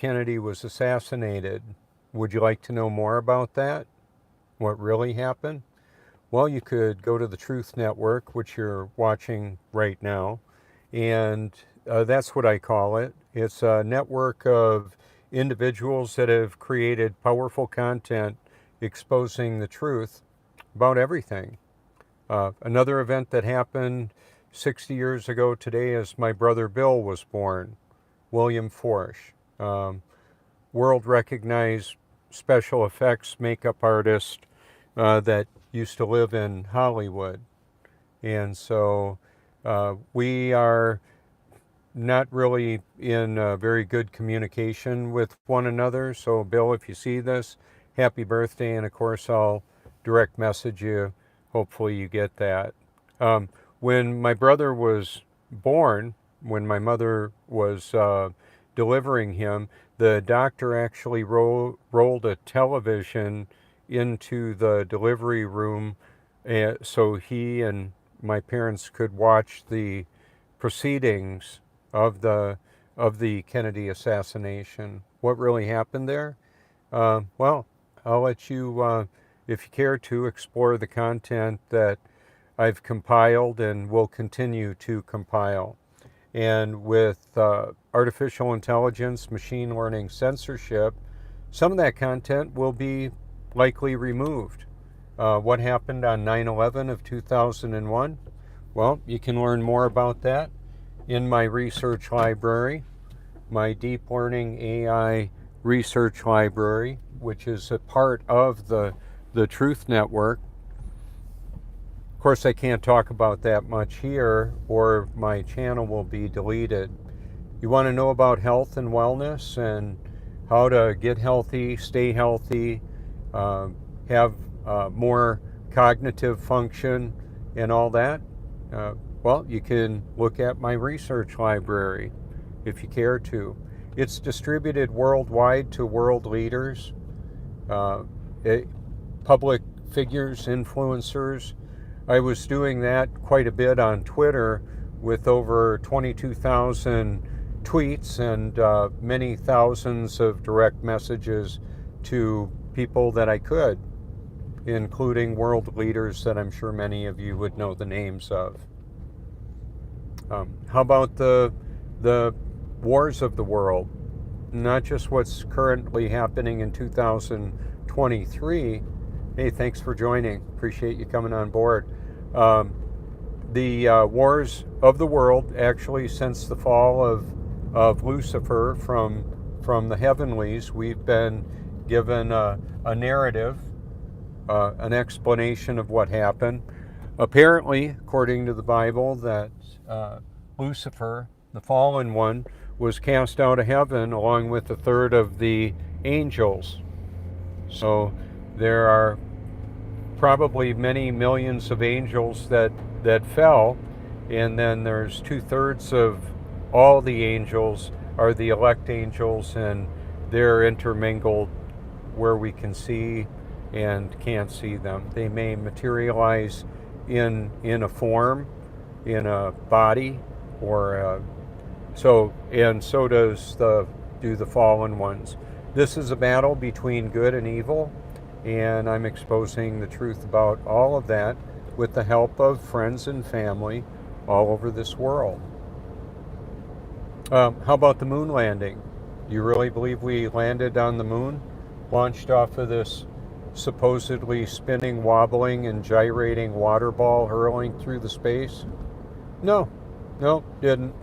Kennedy was assassinated. Would you like to know more about that? What really happened? Well, you could go to the Truth Network, which you're watching right now, and that's what I call it. It's a network of individuals that have created powerful content exposing the truth about everything. Another event that happened 60 years ago today is my brother Bill was born, William Forsh, world recognized special effects makeup artist that used to live in Hollywood. And so we are not really in very good communication with one another. So, Bill, if you see this, happy birthday. And of course, I'll direct message you. Hopefully, you get that. When my brother was born, when my mother was delivering him, the doctor actually rolled a television into the delivery room so he and my parents could watch the proceedings of the Kennedy assassination. What really happened there? Well, I'll let you, if you care to, explore the content that I've compiled and will continue to compile. And with artificial intelligence, machine learning, censorship, some of that content will be likely removed. What happened on 9/11 of 2001? Well, you can learn more about that in my research library, my deep learning AI research library, which is a part of the Truth Network. Of course, I can't talk about that much here, or my channel will be deleted. You want to know about health and wellness and how to get healthy, stay healthy, have more cognitive function and all that? Well, you can look at my research library if you care to. It's distributed worldwide to world leaders, public figures, influencers. I was doing that quite a bit on Twitter with over 22,000 tweets and many thousands of direct messages to people that I could, including world leaders that I'm sure many of you would know the names of. How about the wars of the world? Not just what's currently happening in 2023. Hey, thanks for joining. Appreciate you coming on board. The wars of the world, actually, since the fall of Lucifer from the heavenlies, we've been given a narrative, an explanation of what happened. Apparently, according to the Bible, that Lucifer, the fallen one, was cast out of heaven along with a third of the angels. So there are probably many millions of angels that fell, and then there's 2/3 of all the angels are the elect angels, and they're intermingled where we can see and can't see them. They may materialize in a form, in a body, or so does the fallen ones. This is a battle between good and evil, and I'm exposing the truth about all of that with the help of friends and family all over this world. How about the moon landing? Do you really believe we landed on the moon? Launched off of this supposedly spinning, wobbling, and gyrating water ball hurling through the space? No, didn't.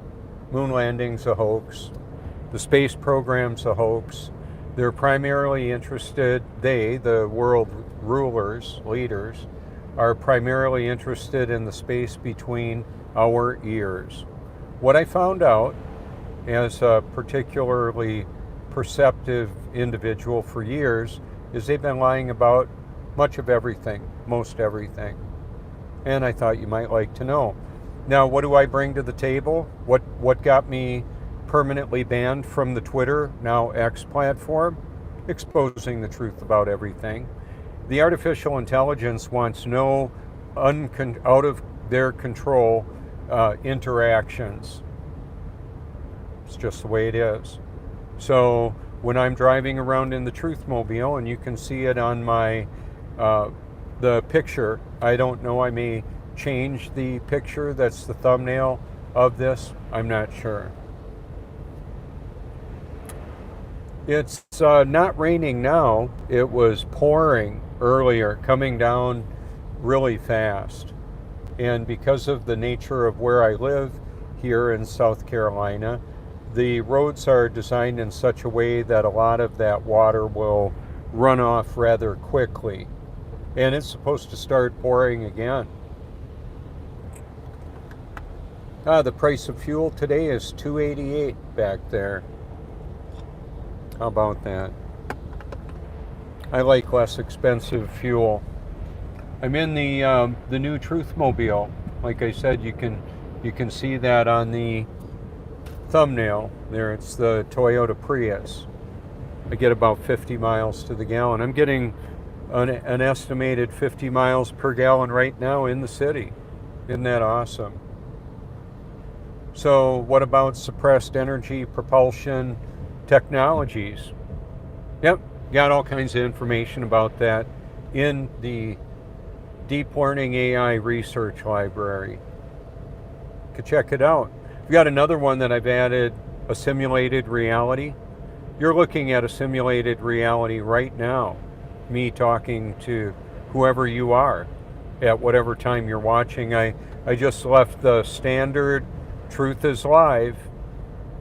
Moon landing's a hoax. The space program's a hoax. They're primarily interested, the world rulers, leaders, are primarily interested in the space between our ears. What I found out as a particularly perceptive individual for years is they've been lying about much of everything, most everything. And I thought you might like to know. Now, what do I bring to the table? What got me permanently banned from the Twitter, now X platform? Exposing the truth about everything. The artificial intelligence wants no out of their control interactions. It's just the way it is. So when I'm driving around in the Truthmobile, and you can see it on my the picture. I don't know, I may change the picture that's the thumbnail of this. I'm not sure. It's not raining now. It was pouring earlier, coming down really fast. And because of the nature of where I live here in South Carolina, the roads are designed in such a way that a lot of that water will run off rather quickly. And it's supposed to start pouring again. The price of fuel today is $2.88 back there. How about that? I like less expensive fuel. I'm in the new Truthmobile. Like I said, you can see that on the thumbnail there. It's the Toyota Prius. I get about 50 miles to the gallon. I'm getting an estimated 50 miles per gallon right now in the city. Isn't that awesome? So what about suppressed energy propulsion technologies? Yep, got all kinds of information about that in the Deep Learning AI Research Library. You can check it out. We've got another one that I've added, a simulated reality. You're looking at a simulated reality right now. Me talking to whoever you are at whatever time you're watching. I just left the standard Truth is Live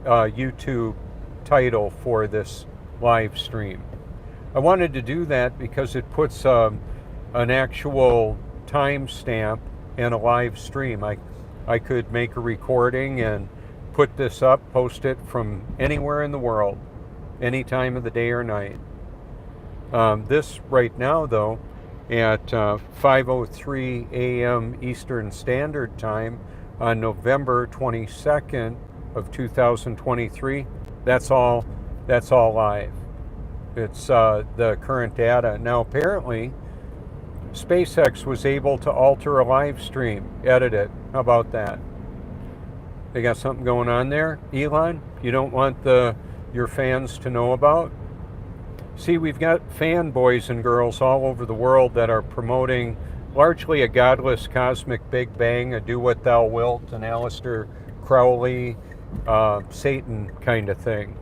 YouTube title for this live stream. I wanted to do that because it puts an actual timestamp and a live stream. I could make a recording and put this up, post it from anywhere in the world, any time of the day or night. This right now, though, at 5:03 a.m. Eastern Standard Time on November 22nd of 2023, that's all live. It's the current data. Now, apparently, SpaceX was able to alter a live stream, edit it. How about that? They got something going on there, Elon? You don't want your fans to know about? See, we've got fanboys and girls all over the world that are promoting largely a godless cosmic Big Bang, a do what thou wilt, an Aleister Crowley, Satan kind of thing.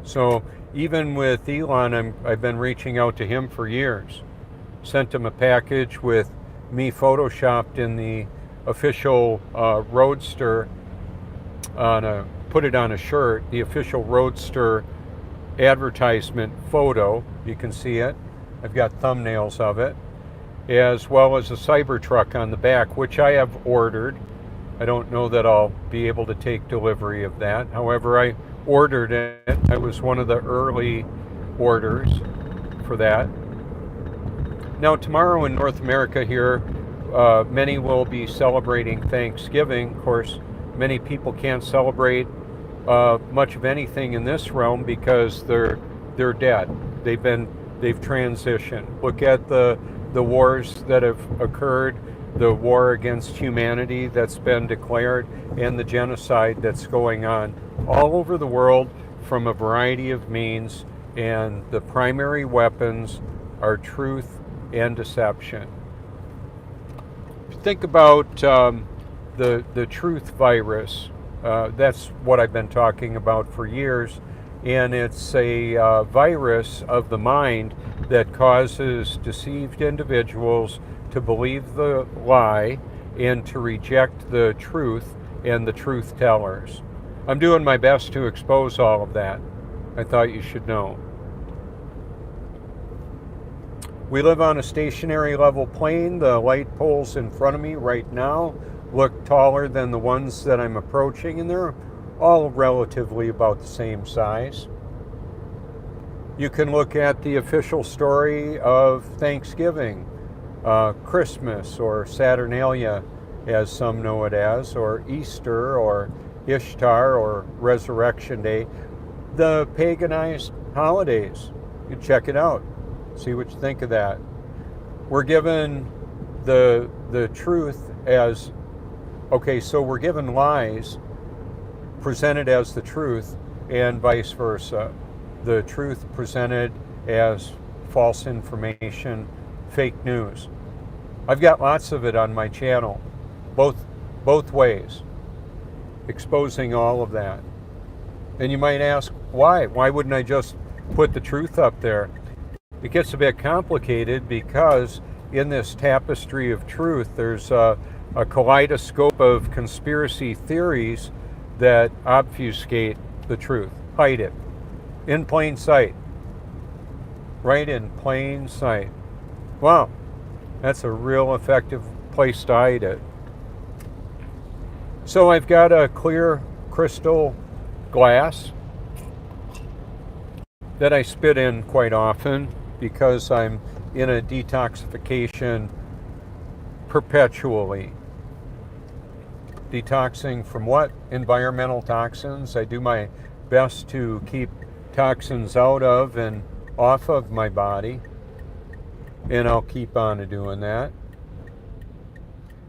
So even with Elon, I've been reaching out to him for years. Sent him a package with me photoshopped in the official Roadster, put it on a shirt, the official Roadster advertisement photo. You can see it. I've got thumbnails of it, as well as a Cybertruck on the back, which I have ordered. I don't know that I'll be able to take delivery of that. However, I ordered it. I was one of the early orders for that. Now, tomorrow in North America here, many will be celebrating Thanksgiving. Of course, many people can't celebrate much of anything in this realm because they're dead. They've transitioned. Look at the wars that have occurred, the war against humanity that's been declared, and the genocide that's going on all over the world from a variety of means, and the primary weapons are truth and deception. Think about the truth virus. That's what I've been talking about for years, and it's a virus of the mind that causes deceived individuals to believe the lie and to reject the truth and the truth tellers. I'm doing my best to expose all of that. I thought you should know. We live on a stationary level plane. The light poles in front of me right now look taller than the ones that I'm approaching, and they're all relatively about the same size. You can look at the official story of Thanksgiving, Christmas, or Saturnalia, as some know it as, or Easter, or Ishtar, or Resurrection Day, the paganized holidays. You check it out. See what you think of that. We're given the truth as, okay, so we're given lies presented as the truth and vice versa. the truth presented as false information, fake news. I've got lots of it on my channel, both ways, exposing all of that. And you might ask, why? Why wouldn't I just put the truth up there? It gets a bit complicated because in this tapestry of truth, there's a kaleidoscope of conspiracy theories that obfuscate the truth, hide it, in plain sight, right in plain sight. Wow, that's a real effective place to hide it. So I've got a clear crystal glass that I spit in quite often because I'm in a detoxification perpetually. Detoxing from what? Environmental toxins. I do my best to keep toxins out of and off of my body, and I'll keep on doing that.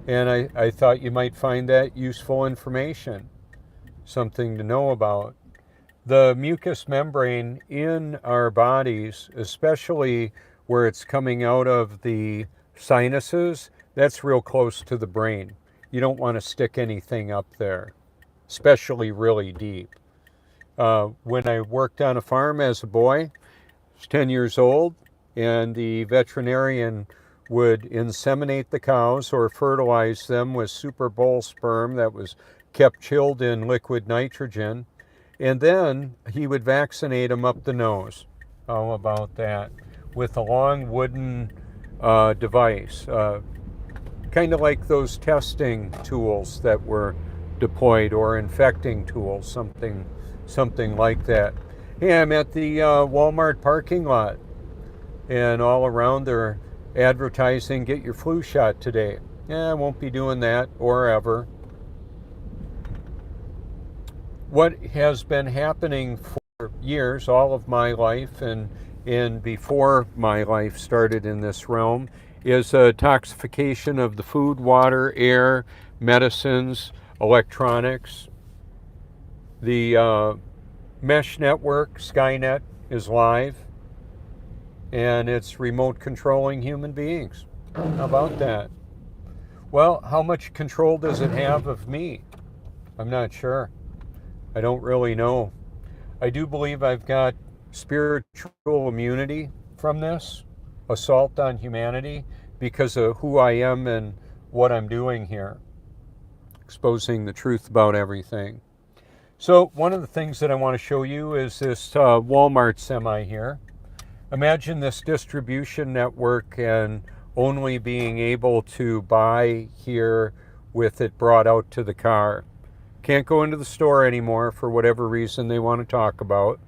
And I thought you might find that useful information, something to know about. The mucous membrane in our bodies, especially where it's coming out of the sinuses, that's real close to the brain. You don't want to stick anything up there, especially really deep. When I worked on a farm as a boy, I was 10 years old, and the veterinarian would inseminate the cows or fertilize them with Super Bowl sperm that was kept chilled in liquid nitrogen. And then he would vaccinate them up the nose. How about that? With a long wooden device. Kind of like those testing tools that were deployed, or infecting tools, something like that. Hey, I'm at the Walmart parking lot, and all around they're advertising, get your flu shot today. I won't be doing that, or ever. What has been happening for years, all of my life, and before my life started in this realm, is a toxification of the food, water, air, medicines, electronics. The mesh network, Skynet, is live, and it's remote controlling human beings. How about that? Well, how much control does it have of me? I'm not sure. I don't really know. I do believe I've got spiritual immunity from this assault on humanity because of who I am and what I'm doing here, exposing the truth about everything. So one of the things that I want to show you is this Walmart semi here. Imagine this distribution network and only being able to buy here with it brought out to the car. Can't go into the store anymore for whatever reason they want to talk about.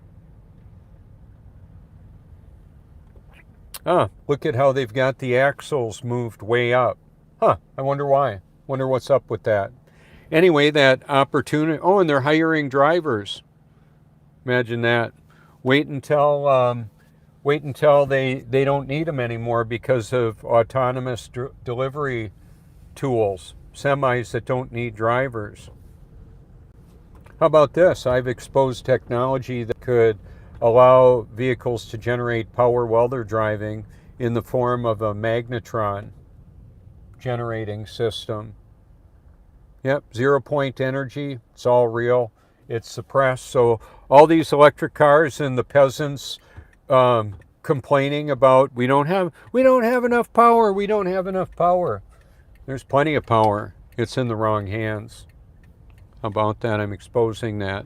Look at how they've got the axles moved way up. I wonder why. Wonder what's up with that. Anyway, that opportunity. Oh, and they're hiring drivers. Imagine that. Wait until they don't need them anymore because of autonomous delivery tools, semis that don't need drivers. How about this? I've exposed technology that could allow vehicles to generate power while they're driving in the form of a magnetron generating system. Yep, 0-point energy. It's all real. It's suppressed. So all these electric cars and the peasants complaining about we don't have enough power. We don't have enough power. There's plenty of power. It's in the wrong hands. How about that? I'm exposing that.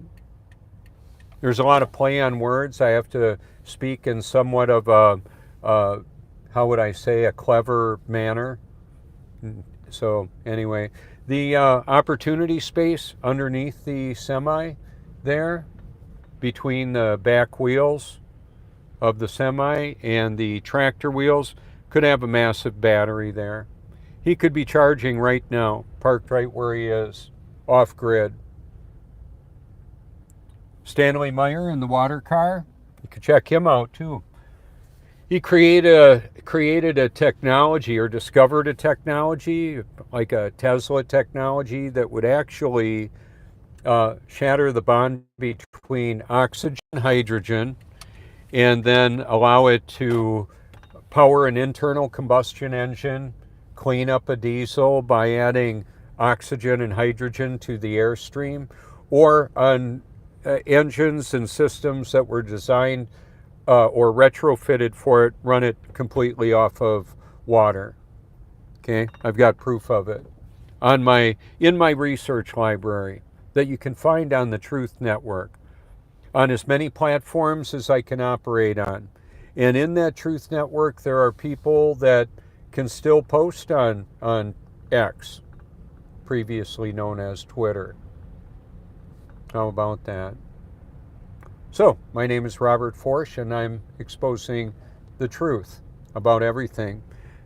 There's a lot of play on words. I have to speak in somewhat of a how would I say, a clever manner. So anyway, the opportunity space underneath the semi there, between the back wheels of the semi and the tractor wheels, could have a massive battery there. He could be charging right now, parked right where he is, off grid. Stanley Meyer in the water car, you could check him out too. He created a technology, or discovered a technology, like a Tesla technology, that would actually shatter the bond between oxygen and hydrogen and then allow it to power an internal combustion engine, clean up a diesel by adding oxygen and hydrogen to the airstream, or on engines and systems that were designed or retrofitted for it, run it completely off of water. Okay, I've got proof of it in my research library that you can find on the Truth Network on as many platforms as I can operate on. And in that Truth Network, there are people that can still post on X, previously known as Twitter. How about that? So, my name is Robert Forsch, and I'm exposing the truth about everything.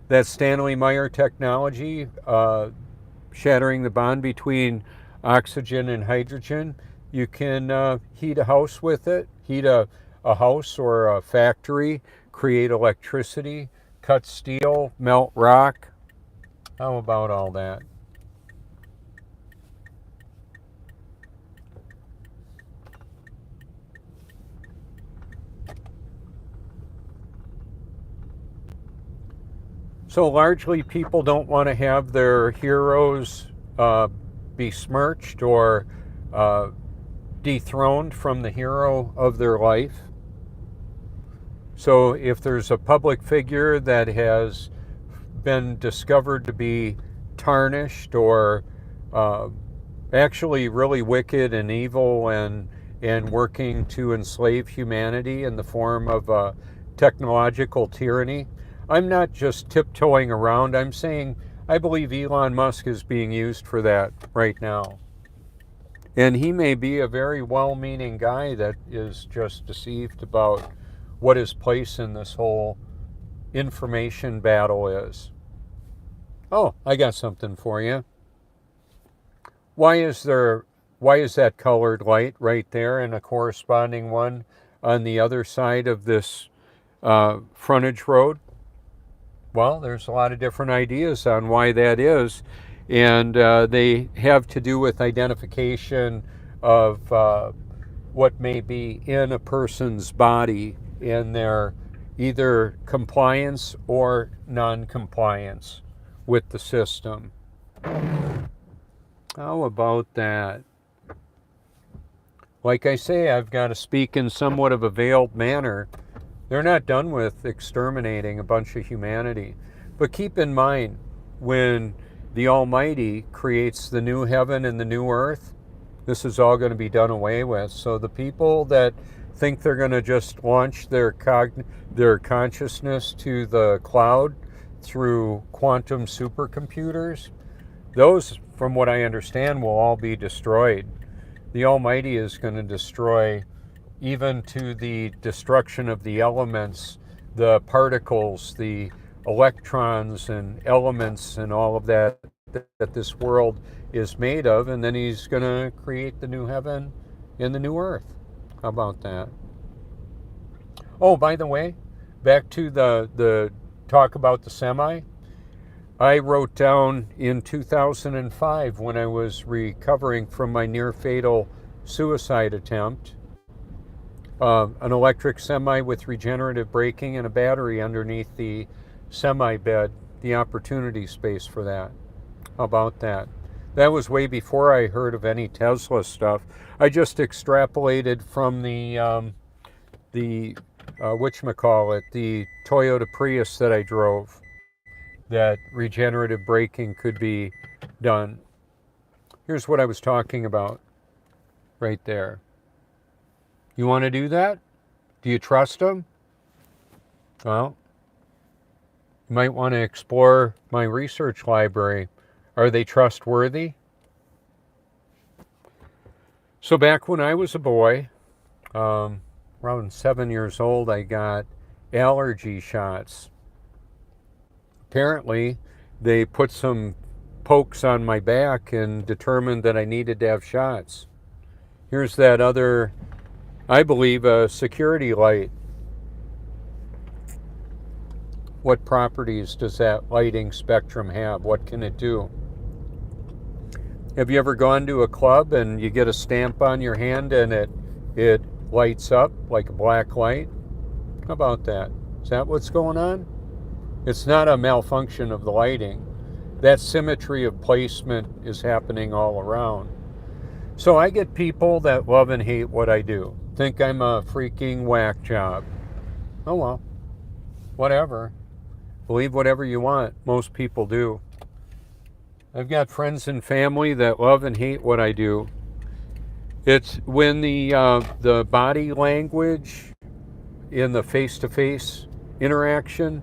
That's Stanley Meyer technology, shattering the bond between oxygen and hydrogen. You can heat a house with it, heat a house or a factory, create electricity, cut steel, melt rock. How about all that? So largely people don't want to have their heroes besmirched or dethroned from the hero of their life. So if there's a public figure that has been discovered to be tarnished or actually really wicked and evil and working to enslave humanity in the form of technological tyranny, I'm not just tiptoeing around. I'm saying I believe Elon Musk is being used for that right now. And he may be a very well-meaning guy that is just deceived about what his place in this whole information battle is. Oh, I got something for you. Why is that colored light right there and a corresponding one on the other side of this frontage road? Well, there's a lot of different ideas on why that is, and they have to do with identification of what may be in a person's body in their either compliance or non-compliance with the system. How about that? Like I say, I've got to speak in somewhat of a veiled manner. They're not done with exterminating a bunch of humanity. But keep in mind, when the Almighty creates the new heaven and the new earth, this is all going to be done away with. So the people that think they're going to just launch their consciousness to the cloud through quantum supercomputers, those, from what I understand, will all be destroyed. The Almighty is going to destroy even to the destruction of the elements, the particles, the electrons and elements and all of that this world is made of, and then he's going to create the new heaven and the new earth. How about that? Oh, by the way, back to the talk about the semi. I wrote down in 2005 when I was recovering from my near-fatal suicide attempt, an electric semi with regenerative braking and a battery underneath the semi bed, the opportunity space for that. How about that? That was way before I heard of any Tesla stuff. I just extrapolated from the whatchamacallit, the Toyota Prius that I drove, that regenerative braking could be done. Here's what I was talking about right there. You want to do that? Do you trust them? Well, you might want to explore my research library. Are they trustworthy? So back when I was a boy, around 7 years old, I got allergy shots. Apparently, they put some pokes on my back and determined that I needed to have shots. Here's that other, I believe, a security light. What properties does that lighting spectrum have? What can it do? Have you ever gone to a club and you get a stamp on your hand and it lights up like a black light? How about that? Is that what's going on? It's not a malfunction of the lighting. That symmetry of placement is happening all around. So I get people that love and hate what I do. Think I'm a freaking whack job. Oh well, whatever. Believe whatever you want. Most people do. I've got friends and family that love and hate what I do. It's when the body language in the face-to-face interaction,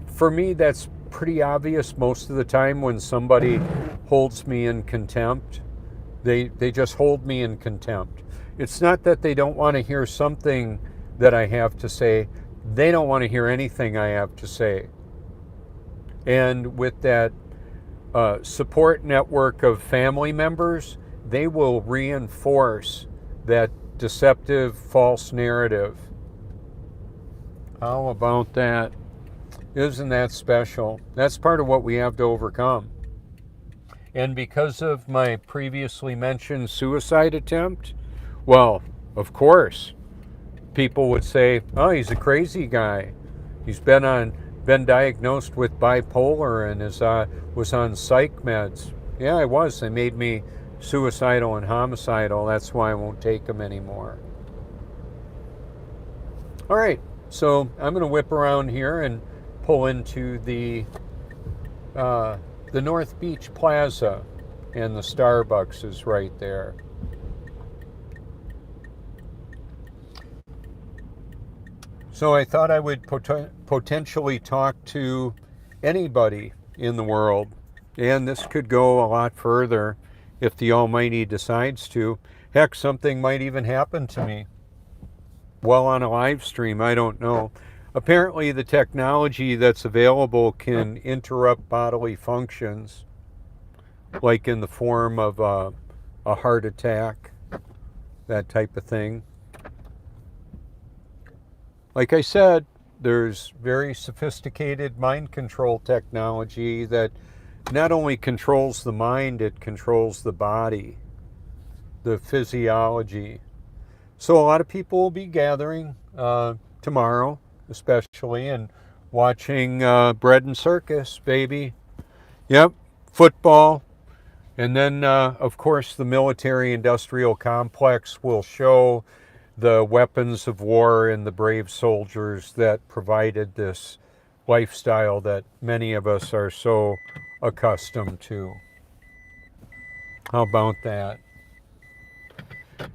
for me, that's pretty obvious most of the time when somebody holds me in contempt. They just hold me in contempt. It's not that they don't want to hear something that I have to say. They don't want to hear anything I have to say. And with that support network of family members, they will reinforce that deceptive, false narrative. How about that? Isn't that special? That's part of what we have to overcome. And because of my previously mentioned suicide attempt, well, of course, people would say, oh, he's a crazy guy. He's been diagnosed with bipolar and was on psych meds. Yeah, I was. They made me suicidal and homicidal. That's why I won't take them anymore. All right, so I'm going to whip around here and pull into the North Beach Plaza, and the Starbucks is right there. So I thought I would potentially talk to anybody in the world, and this could go a lot further if the Almighty decides to. Heck, something might even happen to me while on a live stream, I don't know. Apparently the technology that's available can interrupt bodily functions, like in the form of a heart attack, that type of thing. Like I said, there's very sophisticated mind control technology that not only controls the mind, it controls the body, the physiology. So a lot of people will be gathering tomorrow, especially, and watching Bread and Circus, baby. Yep, football. And then, of course, the military-industrial complex will show the weapons of war and the brave soldiers that provided this lifestyle that many of us are so accustomed to. How about that?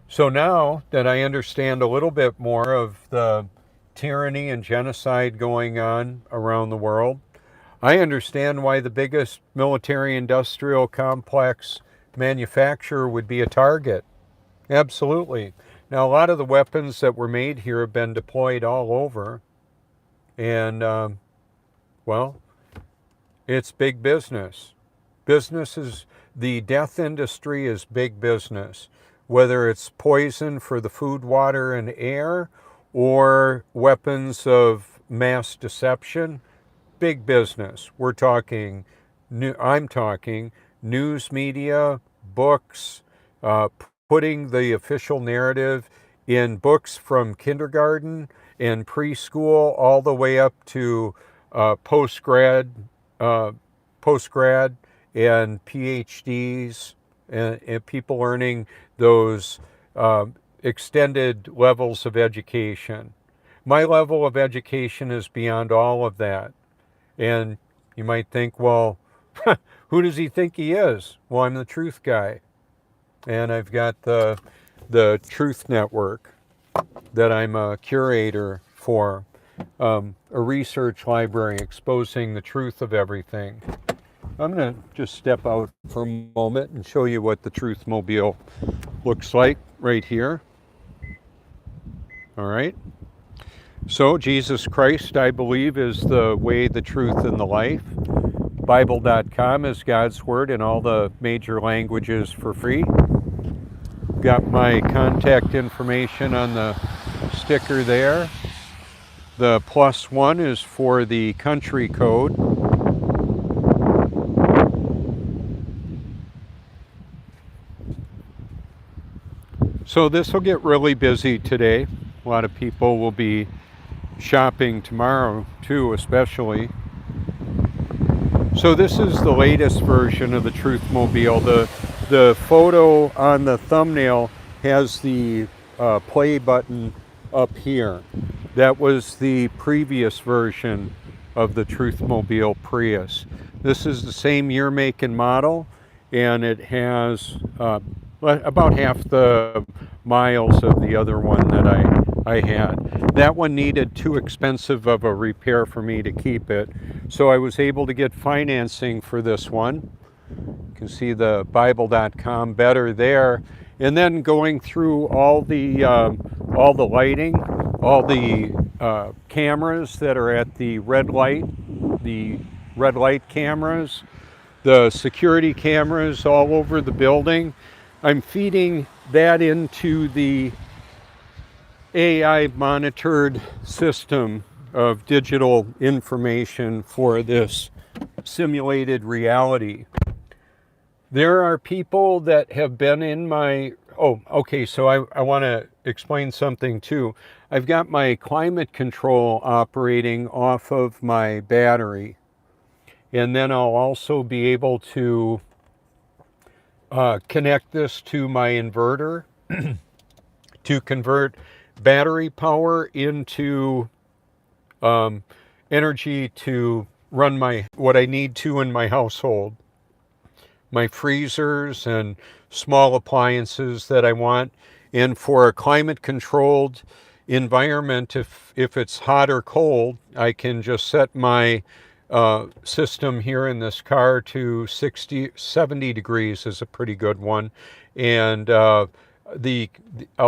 So now that I understand a little bit more of the tyranny and genocide going on around the world, I understand why the biggest military-industrial complex manufacturer would be a target. Absolutely. Now, a lot of the weapons that were made here have been deployed all over. And, well, it's big business. The death industry is big business. Whether it's poison for the food, water, and air, or weapons of mass deception, big business. I'm talking news media, books, putting the official narrative in books from kindergarten and preschool all the way up to post-grad and PhDs and people earning those extended levels of education. My level of education is beyond all of that. And you might think, well, who does he think he is? Well, I'm the truth guy. And I've got the Truth Network that I'm a curator for, a research library exposing the truth of everything. I'm going to just step out for a moment and show you what the Truth Mobile looks like right here. All right. So Jesus Christ, I believe, is the way, the truth, and the life. Bible.com is God's Word in all the major languages for free. Got my contact information on the sticker there. The +1 is for the country code. So this will get really busy today. A lot of people will be shopping tomorrow too, especially. So this is the latest version of the Truthmobile. The photo on the thumbnail has the play button up here. That was the previous version of the Truthmobile Prius. This is the same year, make, and model, and it has about half the miles of the other one that I had. That one needed too expensive of a repair for me to keep it, so I was able to get financing for this one. You can see the Bible.com better there. And then going through all the lighting, all the cameras that are at the red light cameras, the security cameras all over the building. I'm feeding that into the AI monitored system of digital information for this simulated reality. There are people that have been in my, so I want to explain something too. I've got my climate control operating off of my battery, and then I'll also be able to connect this to my inverter to convert battery power into energy to run what I need to in my household. My freezers and small appliances that I want. And for a climate controlled environment, if it's hot or cold, I can just set my system here in this car to 70 degrees is a pretty good one. And I'll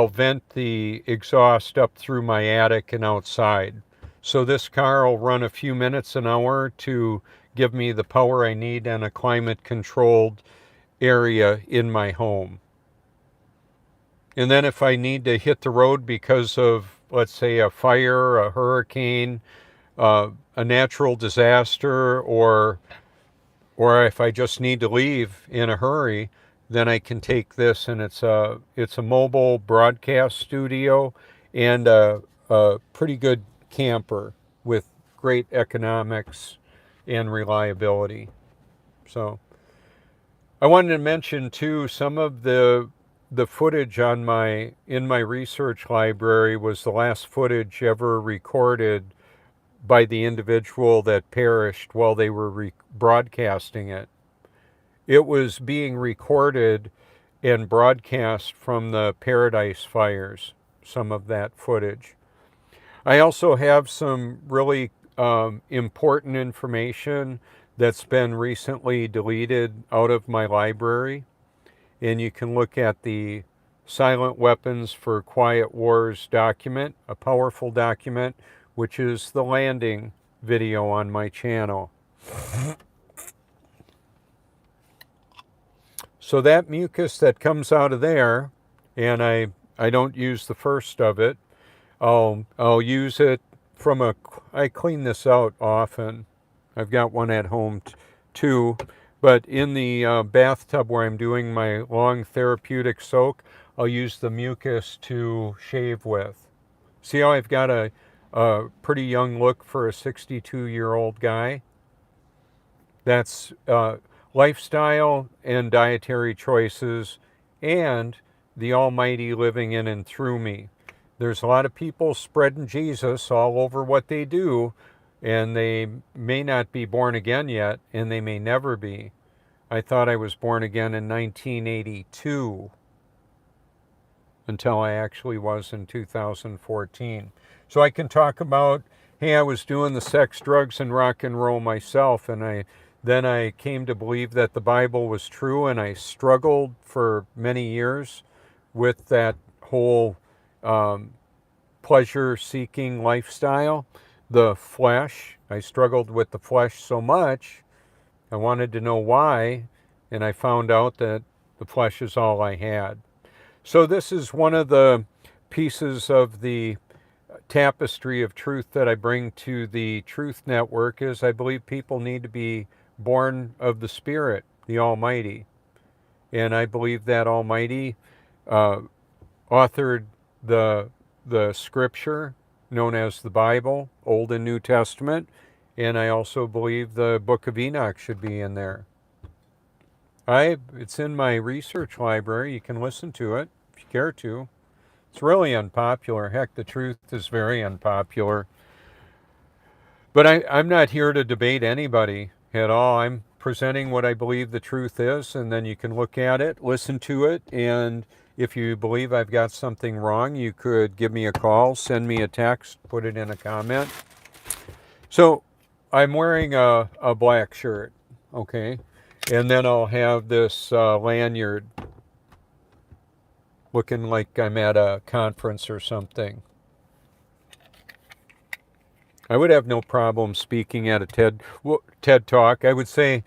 vent the exhaust up through my attic and outside. So this car will run a few minutes an hour to give me the power I need in a climate controlled area in my home. And then if I need to hit the road because of, let's say, a fire, a hurricane, a natural disaster, or if I just need to leave in a hurry, then I can take this, and it's a mobile broadcast studio and a pretty good camper with great economics and reliability. So I wanted to mention too, some of the footage in my research library was the last footage ever recorded by the individual that perished while they were broadcasting it. It was being recorded and broadcast from the Paradise Fires, some of that footage. I also have some really important information that's been recently deleted out of my library. And you can look at the Silent Weapons for Quiet Wars document, a powerful document, which is the landing video on my channel. So that mucus that comes out of there, and I don't use the first of it, I'll use it I clean this out often. I've got one at home too, but in the bathtub where I'm doing my long therapeutic soak, I'll use the mucus to shave with. See how I've got a pretty young look for a 62-year-old guy? That's lifestyle and dietary choices and the Almighty living in and through me. There's a lot of people spreading Jesus all over what they do, and they may not be born again yet, and they may never be. I thought I was born again in 1982 until I actually was in 2014. So I can talk about, hey, I was doing the sex, drugs, and rock and roll myself, and then I came to believe that the Bible was true, and I struggled for many years with that whole pleasure-seeking lifestyle. The flesh, I struggled with the flesh so much, I wanted to know why, and I found out that the flesh is all I had. So this is one of the pieces of the tapestry of truth that I bring to the Truth Network, is I believe people need to be born of the Spirit, the Almighty. And I believe that Almighty authored the scripture known as the Bible, Old and New Testament, and I also believe the Book of Enoch should be in there. It's in my research library. You can listen to it if you care to. It's really unpopular. Heck, the truth is very unpopular. But I'm not here to debate anybody at all. I'm presenting what I believe the truth is, and then you can look at it, listen to it, and if you believe I've got something wrong, you could give me a call, send me a text, put it in a comment. So I'm wearing a black shirt, okay? And then I'll have this lanyard looking like I'm at a conference or something. I would have no problem speaking at a TED Talk. I would say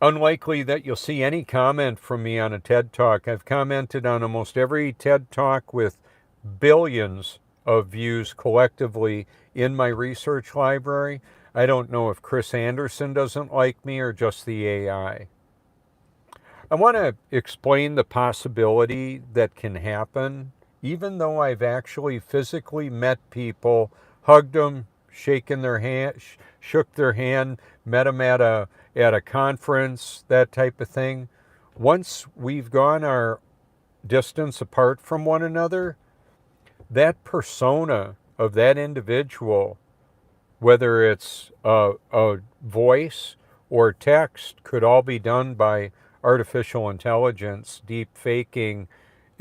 unlikely that you'll see any comment from me on a TED Talk. I've commented on almost every TED Talk with billions of views collectively in my research library. I don't know if Chris Anderson doesn't like me or just the AI. I want to explain the possibility that can happen, even though I've actually physically met people, hugged them, shaken their hand, shook their hand, met them at a conference, that type of thing. Once we've gone our distance apart from one another, that persona of that individual, whether it's a voice or text, could all be done by artificial intelligence, deep faking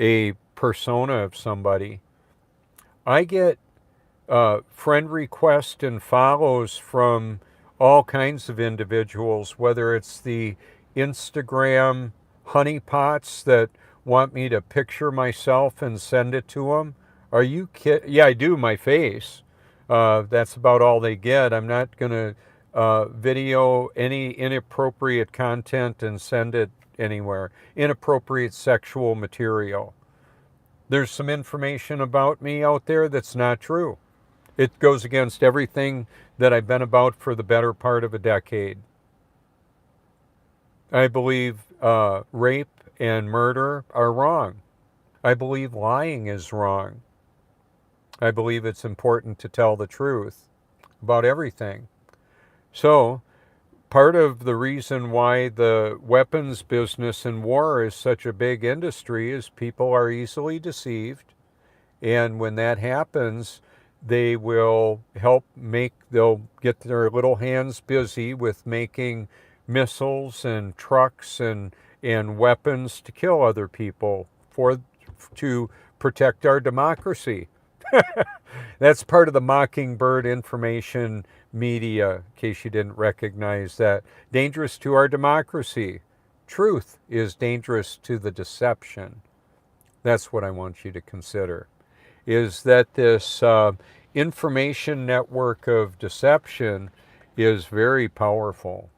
a persona of somebody. I get friend requests and follows from all kinds of individuals, whether it's the Instagram honeypots that want me to picture myself and send it to them. Are you kidding? Yeah, I do, my face. That's about all they get. I'm not going to video any inappropriate content and send it anywhere. Inappropriate sexual material. There's some information about me out there that's not true. It goes against everything that I've been about for the better part of a decade. I believe rape and murder are wrong. I believe lying is wrong. I believe it's important to tell the truth about everything. So, part of the reason why the weapons business and war is such a big industry is people are easily deceived. And when that happens, they will they'll get their little hands busy with making missiles and trucks and weapons to kill other people to protect our democracy. That's part of the Mockingbird information media, in case you didn't recognize that. Dangerous to our democracy. Truth is dangerous to the deception. That's what I want you to consider, is that this information network of deception is very powerful.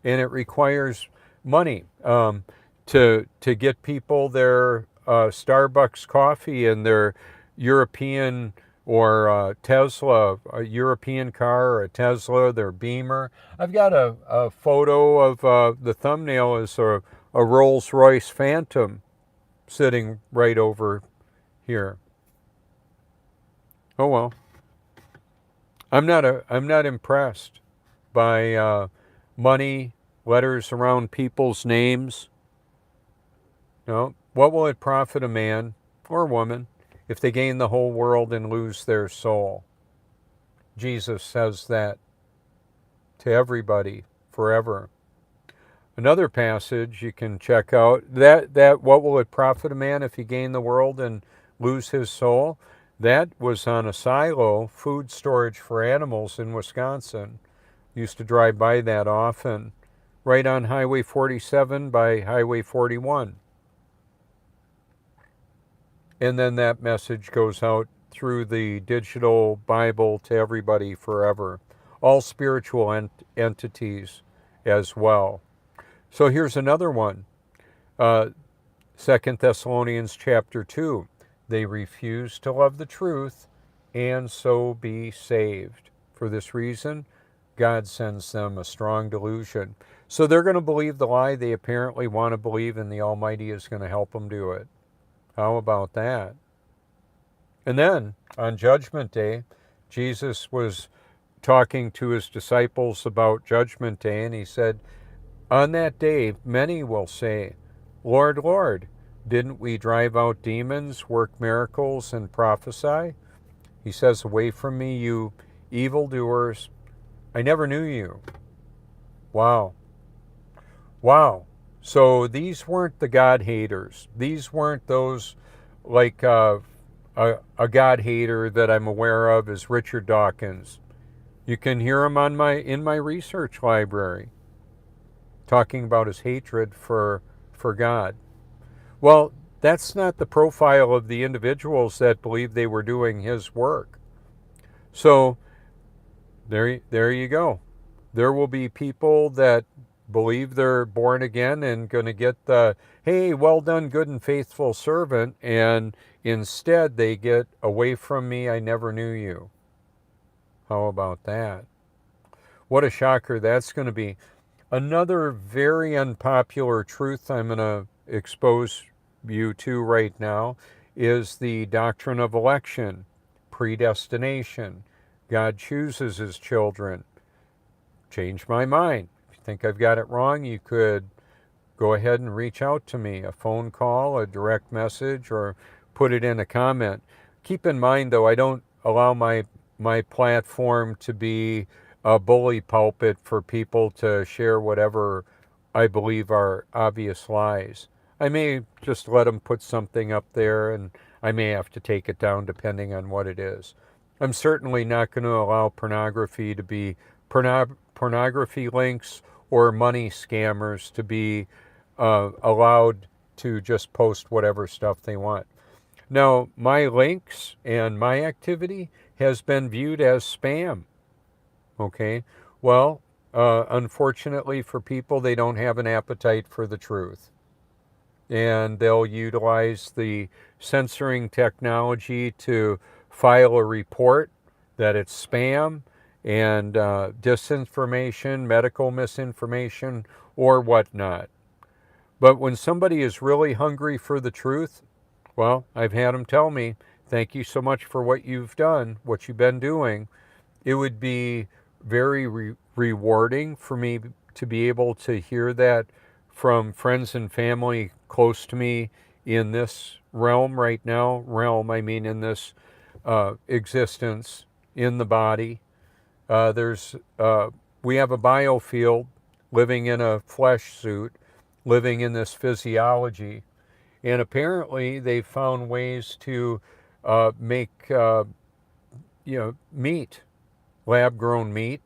And it requires money to get people their Starbucks coffee and their European or Tesla, a European car or a Tesla, their Beamer. I've got a photo of the thumbnail is a Rolls-Royce Phantom sitting right over here. Oh well. I'm not impressed by money, letters around people's names. No. What will it profit a man or woman if they gain the whole world and lose their soul? Jesus says that to everybody forever. Another passage you can check out, that what will it profit a man if he gain the world and lose his soul? That was on a silo, food storage for animals in Wisconsin. Used to drive by that often, right on Highway 47 by Highway 41. And then that message goes out through the digital Bible to everybody forever. All spiritual entities as well. So here's another one. 2 Thessalonians chapter 2. They refuse to love the truth and so be saved. For this reason, God sends them a strong delusion. So they're going to believe the lie they apparently want to believe, and the Almighty is going to help them do it. How about that? And then on Judgment Day, Jesus was talking to his disciples about Judgment Day, and he said, on that day, many will say, Lord, Lord, didn't we drive out demons, work miracles, and prophesy? He says, away from me, you evildoers. I never knew you. Wow. Wow. So these weren't the God haters. These weren't those like a God hater that I'm aware of is Richard Dawkins. You can hear him in my research library talking about his hatred for God. Well, that's not the profile of the individuals that believed they were doing his work. So there you go. There will be people that believe they're born again and going to get the, hey, well done, good and faithful servant, and instead they get, away from me, I never knew you. How about that? What a shocker that's going to be. Another very unpopular truth I'm going to expose you to right now is the doctrine of election, predestination. God chooses his children. Change my mind. If you think I've got it wrong, you could go ahead and reach out to me, a phone call, a direct message, or put it in a comment. Keep in mind, though, I don't allow my platform to be a bully pulpit for people to share whatever I believe are obvious lies. I may just let them put something up there, and I may have to take it down depending on what it is. I'm certainly not going to allow pornography to be pornography links or money scammers to be allowed to just post whatever stuff they want. Now, my links and my activity has been viewed as spam. Okay? Well, unfortunately for people, they don't have an appetite for the truth. And they'll utilize the censoring technology to file a report that it's spam and disinformation, medical misinformation, or whatnot. But when somebody is really hungry for the truth, well, I've had them tell me, thank you so much for what you've done, what you've been doing. It would be very rewarding for me to be able to hear that from friends and family close to me in this realm right now. Realm, I mean in this existence, in the body. We have a biofield living in a flesh suit, living in this physiology. And apparently they've found ways to make meat, lab-grown meat,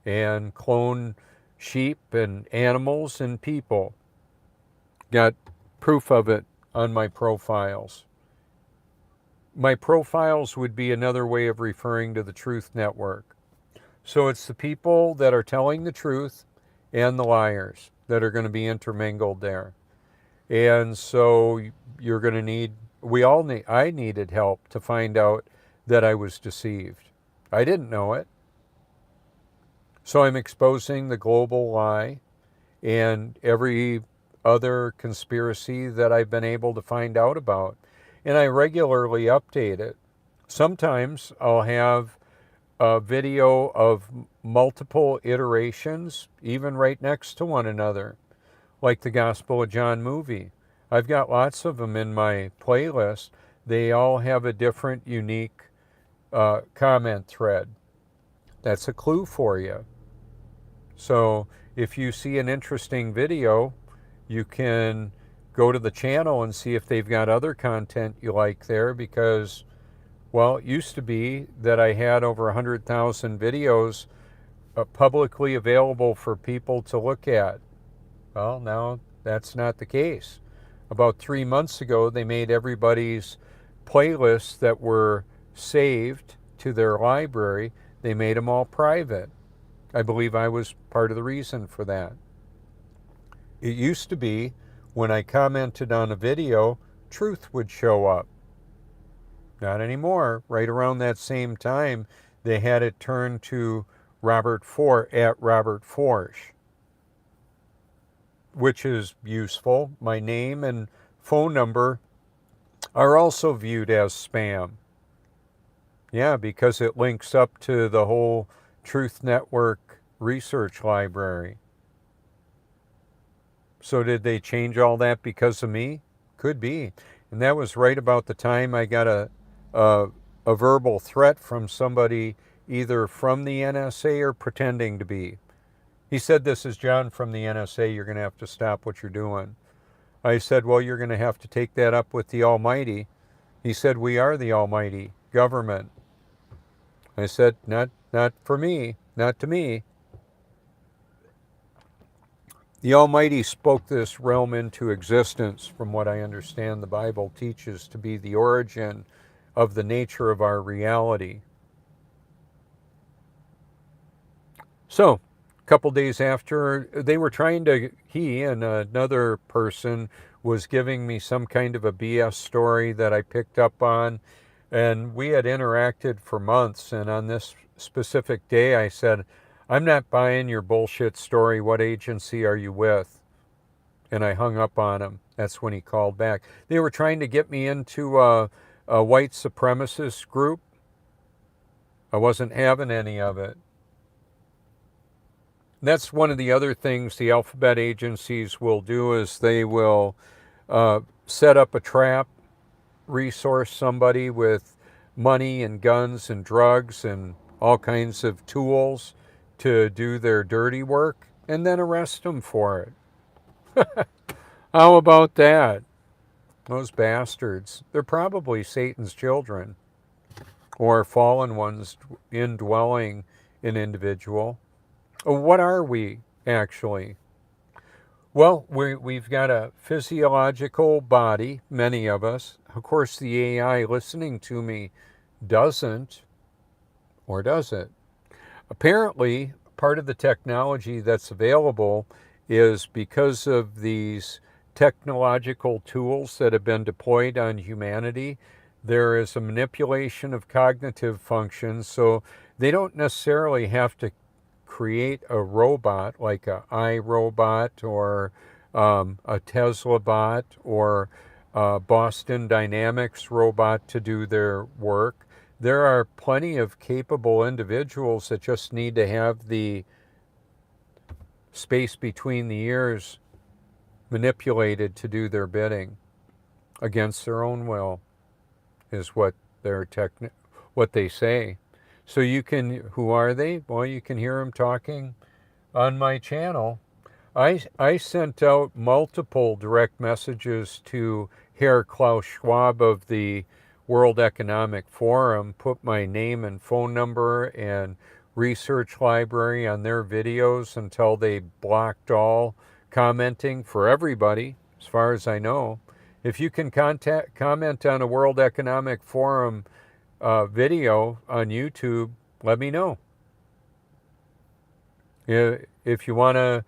and clone sheep and animals and people. Got proof of it on my profiles. My profiles would be another way of referring to the Truth Network. So it's the people that are telling the truth and the liars that are going to be intermingled there. And so you're going to I needed help to find out that I was deceived. I didn't know it. So I'm exposing the global lie and every other conspiracy that I've been able to find out about. And I regularly update it. Sometimes I'll have a video of multiple iterations, even right next to one another, like the Gospel of John movie. I've got lots of them in my playlist. They all have a different, unique comment thread. That's a clue for you. So if you see an interesting video, you can go to the channel and see if they've got other content you like there, because, well, it used to be that I had over 100,000 videos publicly available for people to look at. Well, now that's not the case. About 3 months ago, they made everybody's playlists that were saved to their library, they made them all private. I believe I was part of the reason for that. It used to be when I commented on a video, truth would show up. Not anymore. Right around that same time, they had it turned to Robert Forsch, which is useful. My name and phone number are also viewed as spam. Yeah, because it links up to the whole Truth Network research library. So did they change all that because of me? Could be. And that was right about the time I got a, a verbal threat from somebody either from the NSA or pretending to be. He said, "This is John from the NSA. You're going to have to stop what you're doing." I said, "Well, you're going to have to take that up with the Almighty." He said, "We are the Almighty government." I said, not for me, not to me. The Almighty spoke this realm into existence, from what I understand the Bible teaches to be the origin of the nature of our reality. So, a couple days after, they were trying to, he and another person was giving me some kind of a BS story that I picked up on, and we had interacted for months, and on this specific day I said, "I'm not buying your bullshit story. What agency are you with?" And I hung up on him. That's when he called back. They were trying to get me into a white supremacist group. I wasn't having any of it. That's one of the other things the alphabet agencies will do is they will set up a trap, resource somebody with money and guns and drugs and all kinds of tools to do their dirty work, and then arrest them for it. How about that? Those bastards. They're probably Satan's children or fallen ones indwelling an individual. What are we, actually? Well, we've got a physiological body, many of us. Of course, the AI listening to me doesn't, or does it? Apparently, part of the technology that's available is because of these technological tools that have been deployed on humanity, there is a manipulation of cognitive functions, so they don't necessarily have to create a robot like a iRobot or a Tesla bot or a Boston Dynamics robot to do their work. There are plenty of capable individuals that just need to have the space between the ears manipulated to do their bidding against their own will, is what what they say. So you can, who are they? Well, you can hear them talking on my channel. I sent out multiple direct messages to Herr Klaus Schwab of the World Economic Forum, put my name and phone number and research library on their videos until they blocked all commenting for everybody, as far as I know. If you can comment on a World Economic Forum video on YouTube, let me know. If you want to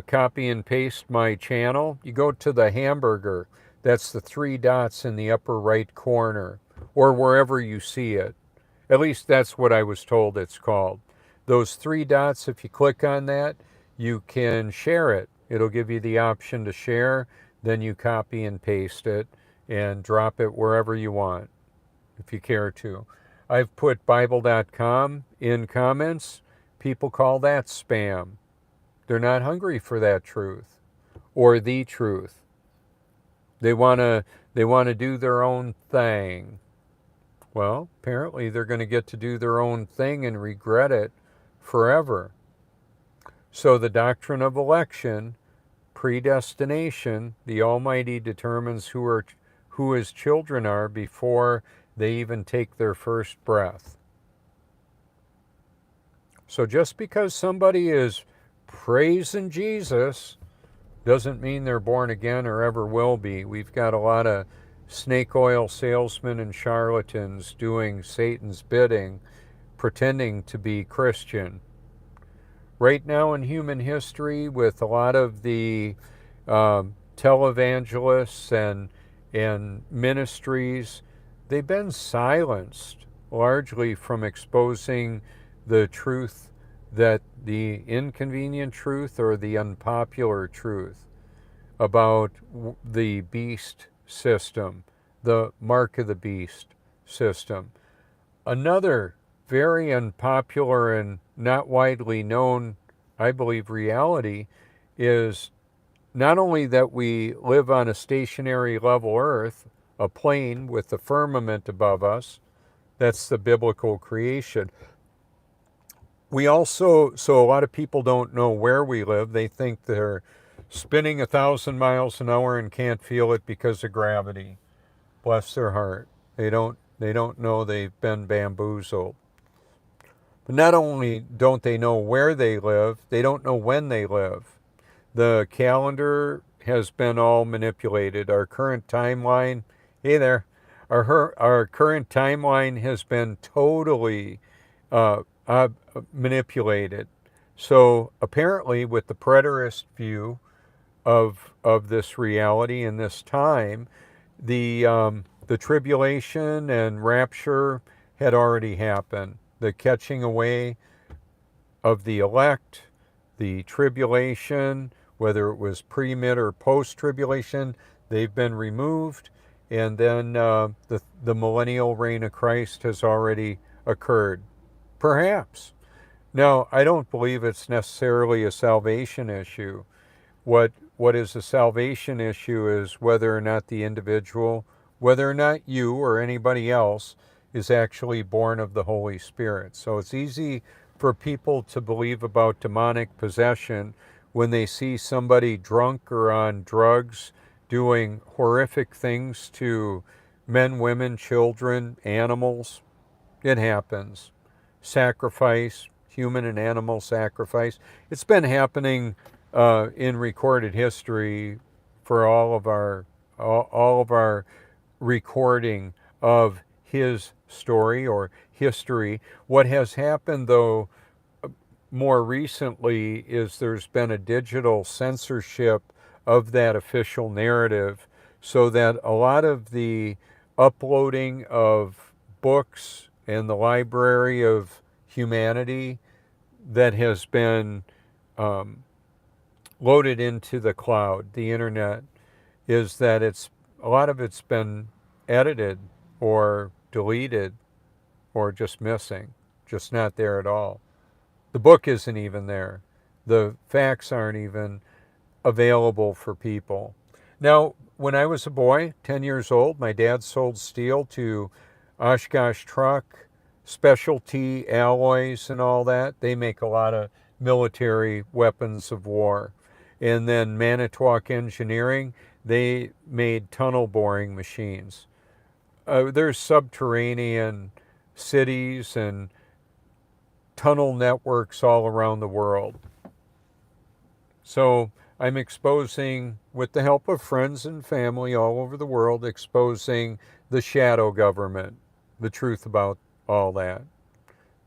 copy and paste my channel, you go to the hamburger. That's the 3 dots in the upper right corner, or wherever you see it. At least that's what I was told it's called. Those 3 dots, if you click on that, you can share it. It'll give you the option to share. Then you copy and paste it and drop it wherever you want, if you care to. I've put Bible.com in comments. People call that spam. They're not hungry for that truth or the truth. They want to do their own thing. Well, apparently they're going to get to do their own thing and regret it forever. So the doctrine of election, predestination, the Almighty determines who his children are before they even take their first breath. So just because somebody is praising Jesus doesn't mean they're born again or ever will be. We've got a lot of snake oil salesmen and charlatans doing Satan's bidding, pretending to be Christian. Right now in human history, with a lot of the televangelists and ministries, they've been silenced largely from exposing the truth, that the inconvenient truth or the unpopular truth about the beast system, the mark of the beast system. Another very unpopular and not widely known, I believe, reality is not only that we live on a stationary level earth, a plane with the firmament above us, that's the biblical creation. We also, so a lot of people don't know where we live. They think they're spinning 1,000 miles an hour and can't feel it because of gravity. Bless their heart. They don't know they've been bamboozled. But not only don't they know where they live, they don't know when they live. The calendar has been all manipulated. Our current timeline, hey there, our current timeline has been totally manipulated. So apparently, with the preterist view of this reality and this time, the tribulation and rapture had already happened. The catching away of the elect, the tribulation, whether it was pre, mid, or post tribulation, they've been removed. And then the millennial reign of Christ has already occurred. Perhaps. Now, I don't believe it's necessarily a salvation issue. What is a salvation issue is whether or not the individual, whether or not you or anybody else is actually born of the Holy Spirit. So it's easy for people to believe about demonic possession when they see somebody drunk or on drugs doing horrific things to men, women, children, animals. It happens. Sacrifice, human and animal sacrifice. It's been happening in recorded history for all of our recording of his story or history. What has happened, though, more recently is there's been a digital censorship of that official narrative, so that a lot of the uploading of books and the library of humanity that has been loaded into the cloud, the internet, is that a lot of it's been edited or deleted or just missing, just not there at all. The book isn't even there. The facts aren't even available for people. Now, when I was a boy, 10 years old, my dad sold steel to Oshkosh Truck, Specialty Alloys and all that. They make a lot of military weapons of war. And then Manitowoc Engineering, they made tunnel boring machines. There's subterranean cities and tunnel networks all around the world. So I'm exposing, with the help of friends and family all over the world, exposing the shadow government, the truth about all that,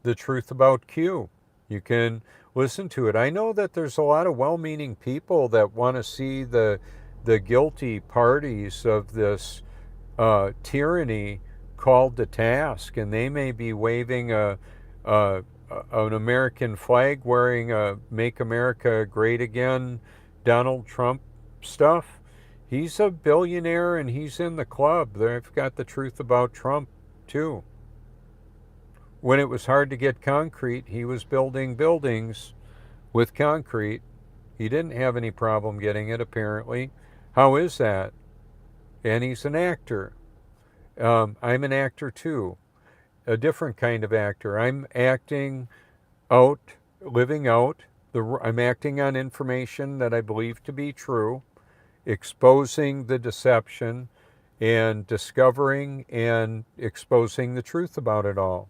the truth about Q. You can listen to it. I know that there's a lot of well-meaning people that want to see the guilty parties of this tyranny called to task, and they may be waving an American flag, wearing a Make America Great Again Donald Trump stuff. He's a billionaire and he's in the club. They've got the truth about Trump too. When it was hard to get concrete, he was building buildings with concrete. He didn't have any problem getting it, apparently. How is that? And he's an actor. I'm an actor too, a different kind of actor. I'm acting out, living out. I'm acting on information that I believe to be true, exposing the deception, and discovering and exposing the truth about it all.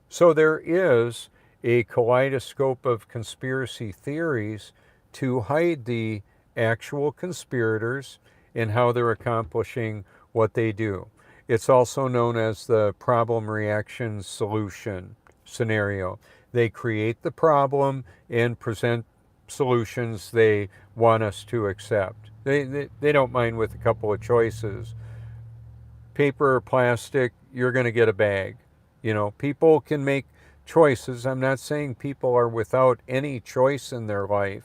So there is a kaleidoscope of conspiracy theories to hide the actual conspirators and how they're accomplishing what they do. It's also known as the problem reaction solution scenario. They create the problem and present solutions they want us to accept. They don't mind with a couple of choices. Paper or plastic, you're going to get a bag. You know, people can make choices. I'm not saying people are without any choice in their life.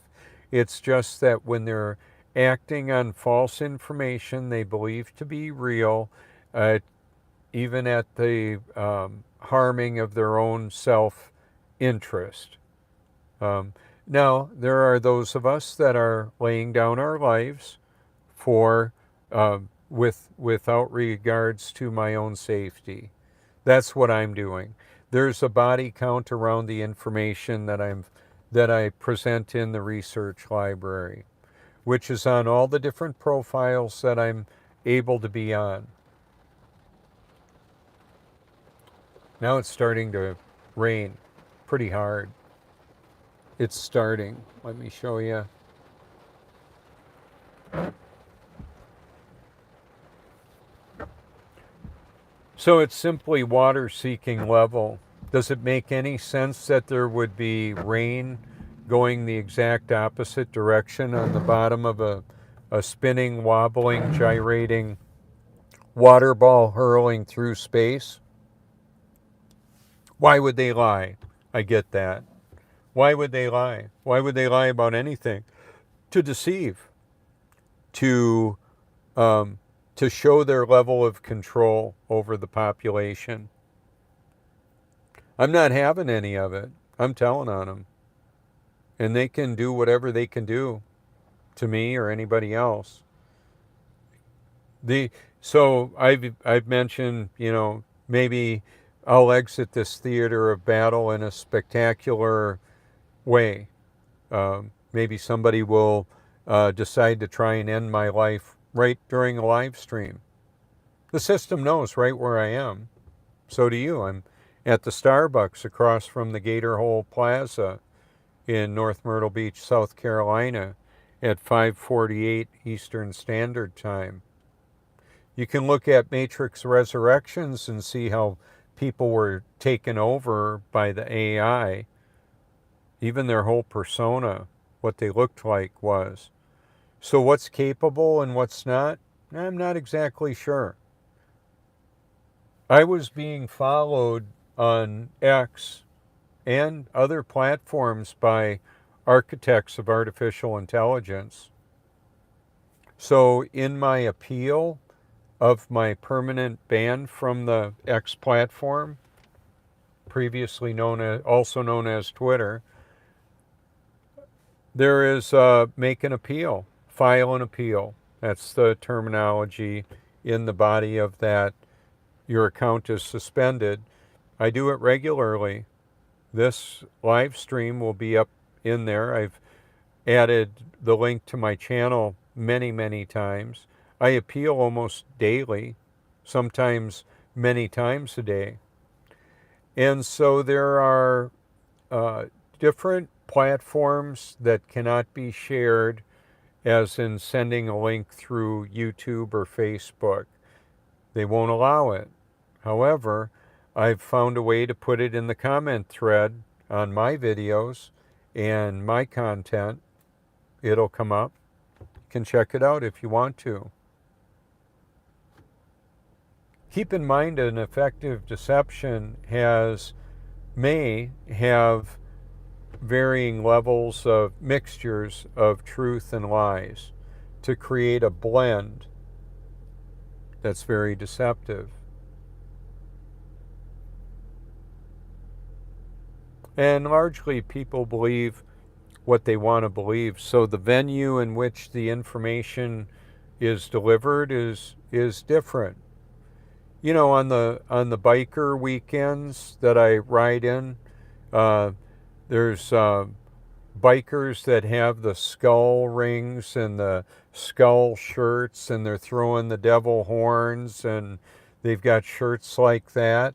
It's just that when they're acting on false information they believe to be real, even at the harming of their own self-interest. Now, there are those of us that are laying down our lives for without regards to my own safety. That's what I'm doing. There's a body count around the information that I present in the research library, which is on all the different profiles that I'm able to be on. Now it's starting to rain pretty hard. It's starting. Let me show you. So it's simply water seeking level. Does it make any sense that there would be rain going the exact opposite direction on the bottom of a spinning, wobbling, gyrating water ball hurling through space? Why would they lie? I get that. Why would they lie? Why would they lie about anything? To deceive, to show their level of control over the population. I'm not having any of it. I'm telling on them. And they can do whatever they can do to me or anybody else. So I've mentioned, maybe I'll exit this theater of battle in a spectacular way. Maybe somebody will decide to try and end my life right during a live stream. The system knows right where I am. So do you. I'm at the Starbucks across from the Gator Hole Plaza in North Myrtle Beach, South Carolina at 5:48 Eastern Standard Time. You can look at Matrix Resurrections and see how people were taken over by the AI. Even their whole persona, what they looked like was. So what's capable and what's not? I'm not exactly sure. I was being followed on X and other platforms by architects of artificial intelligence. So in my appeal of my permanent ban from the X platform, previously also known as Twitter, there is make an appeal, file an appeal. That's the terminology in the body of that. Your account is suspended. I do it regularly. This live stream will be up in there. I've added the link to my channel many, many times. I appeal almost daily, sometimes many times a day. And so there are different platforms that cannot be shared, as in sending a link through YouTube or Facebook. They won't allow it. However, I've found a way to put it in the comment thread on my videos and my content. It'll come up. You can check it out if you want to. Keep in mind, an effective deception may have varying levels of mixtures of truth and lies to create a blend that's very deceptive. And largely people believe what they want to believe. So the venue in which the information is delivered is different. On the biker weekends that I ride in, there's bikers that have the skull rings and the skull shirts, and they're throwing the devil horns, and they've got shirts like that.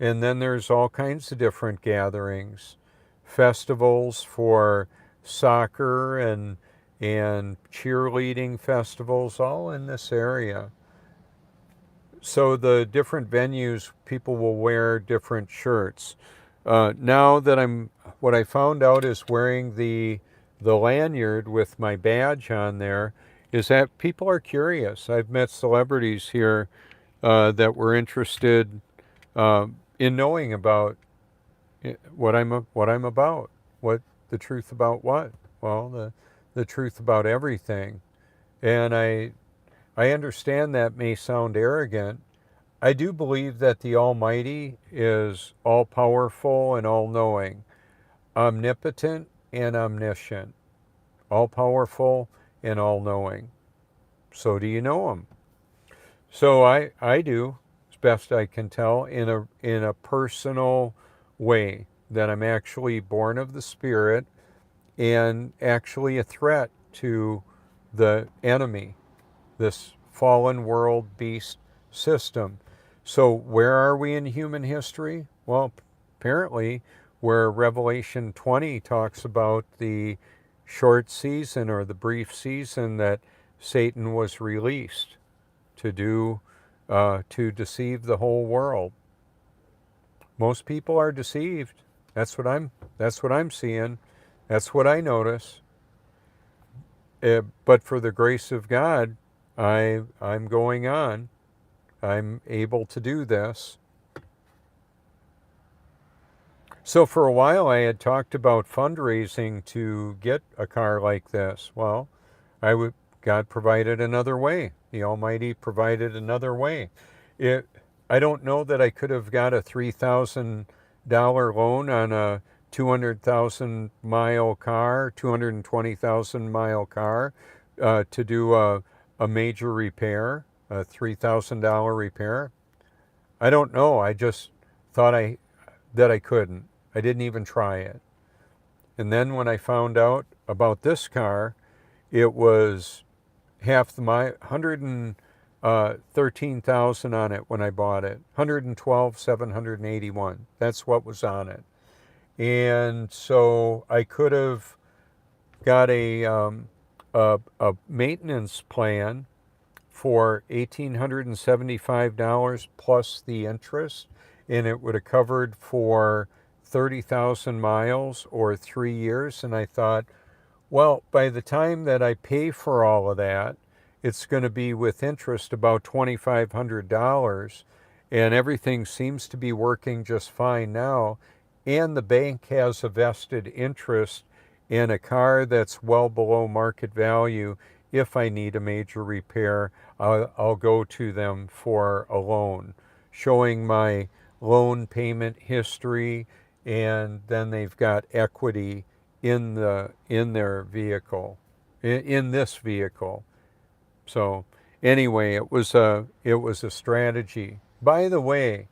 And then there's all kinds of different gatherings, festivals for soccer and cheerleading festivals, all in this area. So the different venues, people will wear different shirts. Now that what I found out is wearing the lanyard with my badge on there is that people are curious. I've met celebrities here that were interested in knowing about what I'm about. What the truth about what? Well, the truth about everything. And I understand that may sound arrogant. I do believe that the Almighty is all-powerful and all-knowing, omnipotent and omniscient, all-powerful and all-knowing. So do you know Him? So I do, as best I can tell, in a personal way, that I'm actually born of the Spirit and actually a threat to the enemy, this fallen world beast system. So where are we in human history? Well, apparently where Revelation 20 talks about the short season or the brief season that Satan was released to do, to deceive the whole world. Most people are deceived. That's what I'm seeing. That's what I notice. But for the grace of God, I'm going on. I'm able to do this. So for a while I had talked about fundraising to get a car like this. Well, God provided another way. The Almighty provided another way. I don't know that I could have got a $3,000 loan on a 200,000 mile car, 220,000 mile car, to do a major repair, a $3,000 repair. I don't know. I just thought that I couldn't. I didn't even try it. And then when I found out about this car, it was half the mile, 113,000 on it when I bought it. 112,781. That's what was on it. And so I could have got a maintenance plan for $1,875 plus the interest, and it would have covered for 30,000 miles or 3 years. And I thought, well, by the time that I pay for all of that, it's going to be with interest about $2,500, and everything seems to be working just fine now. And the bank has a vested interest in a car that's well below market value. If I need a major repair, I'll go to them for a loan, showing my loan payment history, and then they've got equity in their vehicle, in this vehicle. So anyway, it was a strategy. By the way,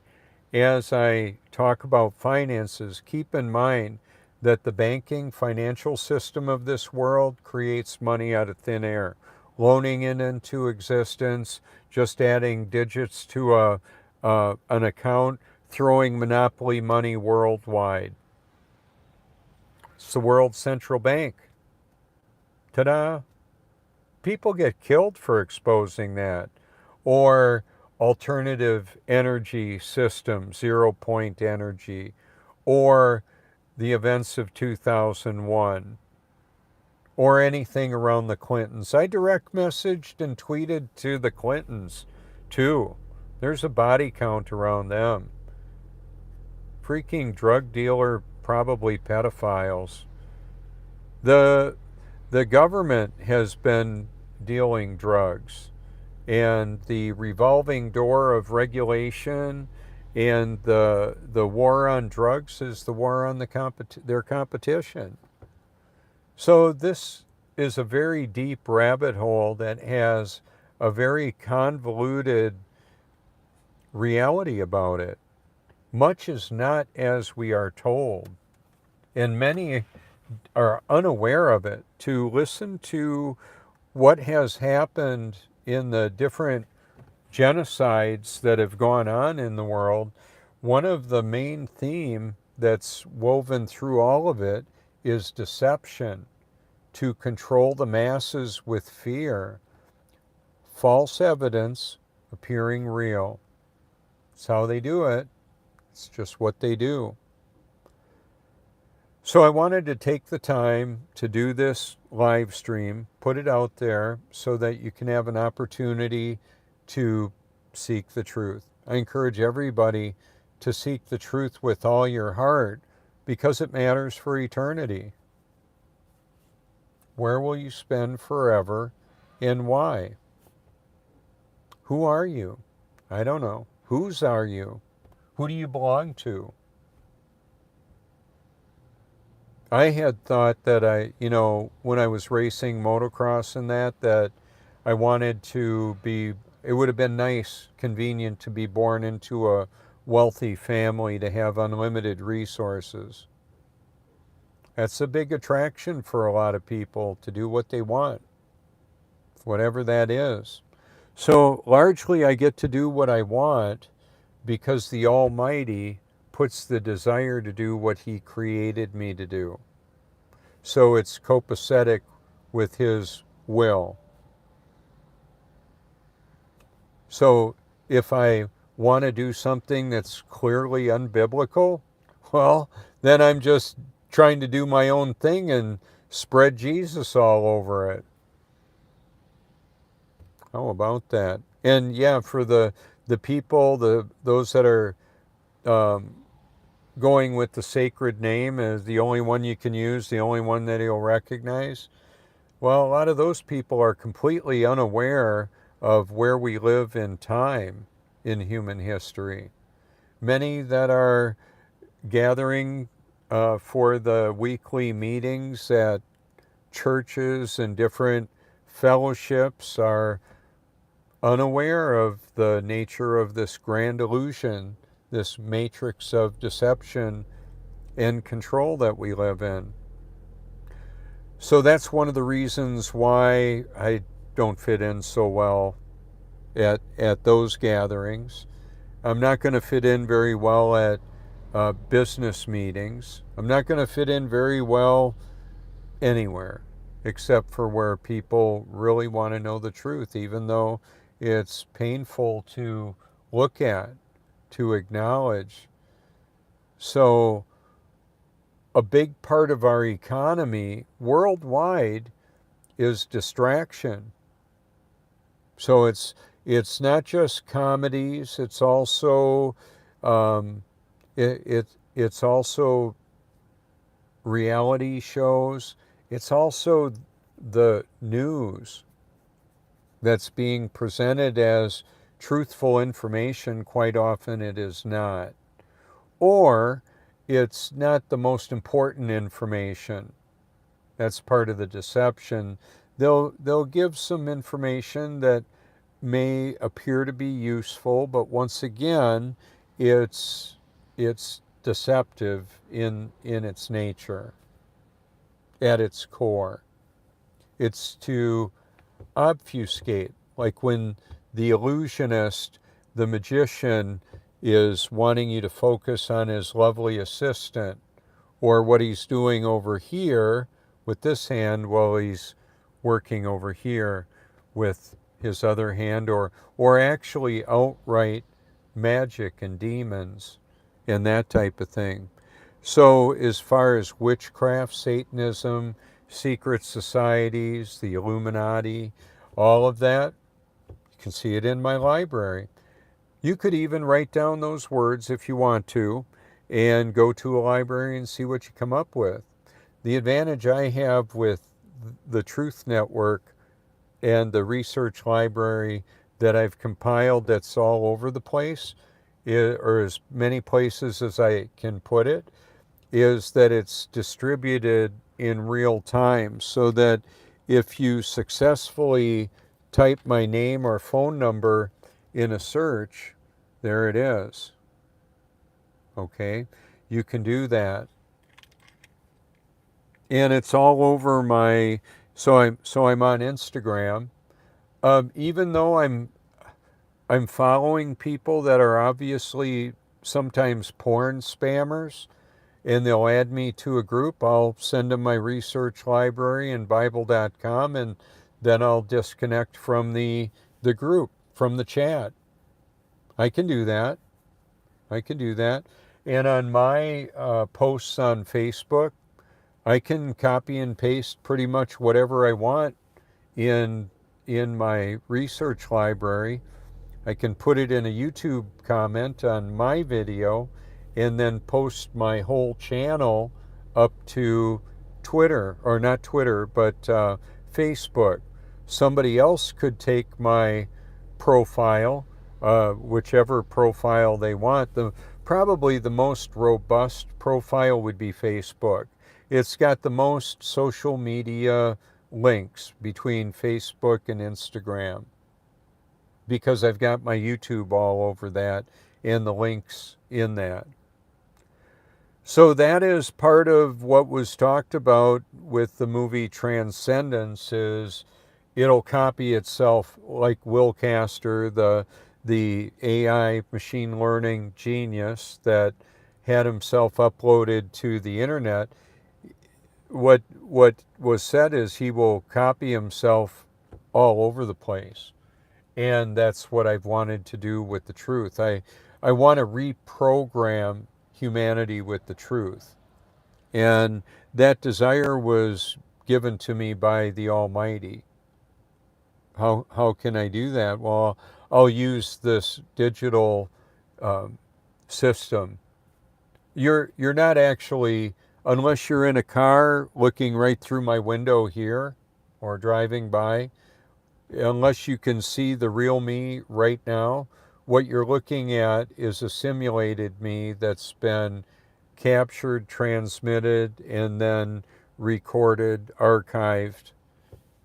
as I talk about finances, keep in mind that the banking financial system of this world creates money out of thin air, loaning it into existence, just adding digits to an account, throwing monopoly money worldwide. It's the world's central bank. Ta-da! People get killed for exposing that. Or alternative energy system, zero-point energy, or the events of 2001, or anything around the Clintons. I direct messaged and tweeted to the Clintons, too. There's a body count around them. Freaking drug dealer, probably pedophiles. The government has been dealing drugs, and the revolving door of regulation and the war on drugs is the war on their competition. So this is a very deep rabbit hole that has a very convoluted reality about it. Much is not as we are told, and many are unaware of it. To listen to what has happened in the different genocides that have gone on in the world, one of the main theme that's woven through all of it is deception, to control the masses with fear, false evidence appearing real. It's how they do it. It's just what they do. So I wanted to take the time to do this live stream, put it out there so that you can have an opportunity to seek the truth. I encourage everybody to seek the truth with all your heart, because it matters for eternity. Where will you spend forever, and why? Who are you? I don't know. Whose are you? Who do you belong to? I had thought that when I was racing motocross and that I wanted to be, it would have been nice, convenient to be born into a wealthy family, to have unlimited resources. That's a big attraction for a lot of people, to do what they want, whatever that is. So largely I get to do what I want because the Almighty puts the desire to do what He created me to do. So it's copacetic with His will. So if I want to do something that's clearly unbiblical, well, then I'm just trying to do my own thing and spread Jesus all over it. How about that? And yeah, for the people, those that are going with the sacred name as the only one you can use, the only one that He'll recognize, well, a lot of those people are completely unaware of where we live in time in human history. Many that are gathering for the weekly meetings at churches and different fellowships are unaware of the nature of this grand illusion, this matrix of deception and control that we live in. So that's one of the reasons why I don't fit in so well at those gatherings. I'm not going to fit in very well at business meetings. I'm not going to fit in very well anywhere except for where people really want to know the truth, even though it's painful to look at, to acknowledge. So a big part of our economy worldwide is distraction. So it's not just comedies. It's also it's also reality shows. It's also the news that's being presented as truthful information. Quite often it is not. Or it's not the most important information. That's part of the deception. They'll give some information that may appear to be useful, but once again, it's deceptive in its nature, at its core. It's to obfuscate, like when the illusionist, the magician, is wanting you to focus on his lovely assistant, or what he's doing over here with this hand while he's working over here with his other hand, or actually outright magic and demons and that type of thing. So as far as witchcraft, Satanism, secret societies, the Illuminati, all of that, you can see it in my library. You could even write down those words if you want to and go to a library and see what you come up with. The advantage I have with the Truth Network and the research library that I've compiled that's all over the place, or as many places as I can put it, is that it's distributed in real time, so that if you successfully type my name or phone number in a search, there it is. Okay, you can do that. And it's all over my, so I'm on Instagram. Even though I'm following people that are obviously sometimes porn spammers, and they'll add me to a group, I'll send them my research library and Bible.com, and then I'll disconnect from the group, from the chat. I can do that. And on my posts on Facebook, I can copy and paste pretty much whatever I want in my research library. I can put it in a YouTube comment on my video and then post my whole channel up to Twitter, or not Twitter, but Facebook. Somebody else could take my profile, whichever profile they want. Probably the most robust profile would be Facebook. It's got the most social media links between Facebook and Instagram because I've got my YouTube all over that and the links in that. So that is part of what was talked about with the movie Transcendence is it'll copy itself like Will Castor, the AI machine learning genius that had himself uploaded to the internet. What was said is he will copy himself all over the place. And that's what I've wanted to do with the truth. I want to reprogram humanity with the truth. And that desire was given to me by the Almighty. How can I do that? Well, I'll use this digital system. You're not actually, unless you're in a car looking right through my window here or driving by, unless you can see the real me right now, what you're looking at is a simulated me that's been captured, transmitted, and then recorded, archived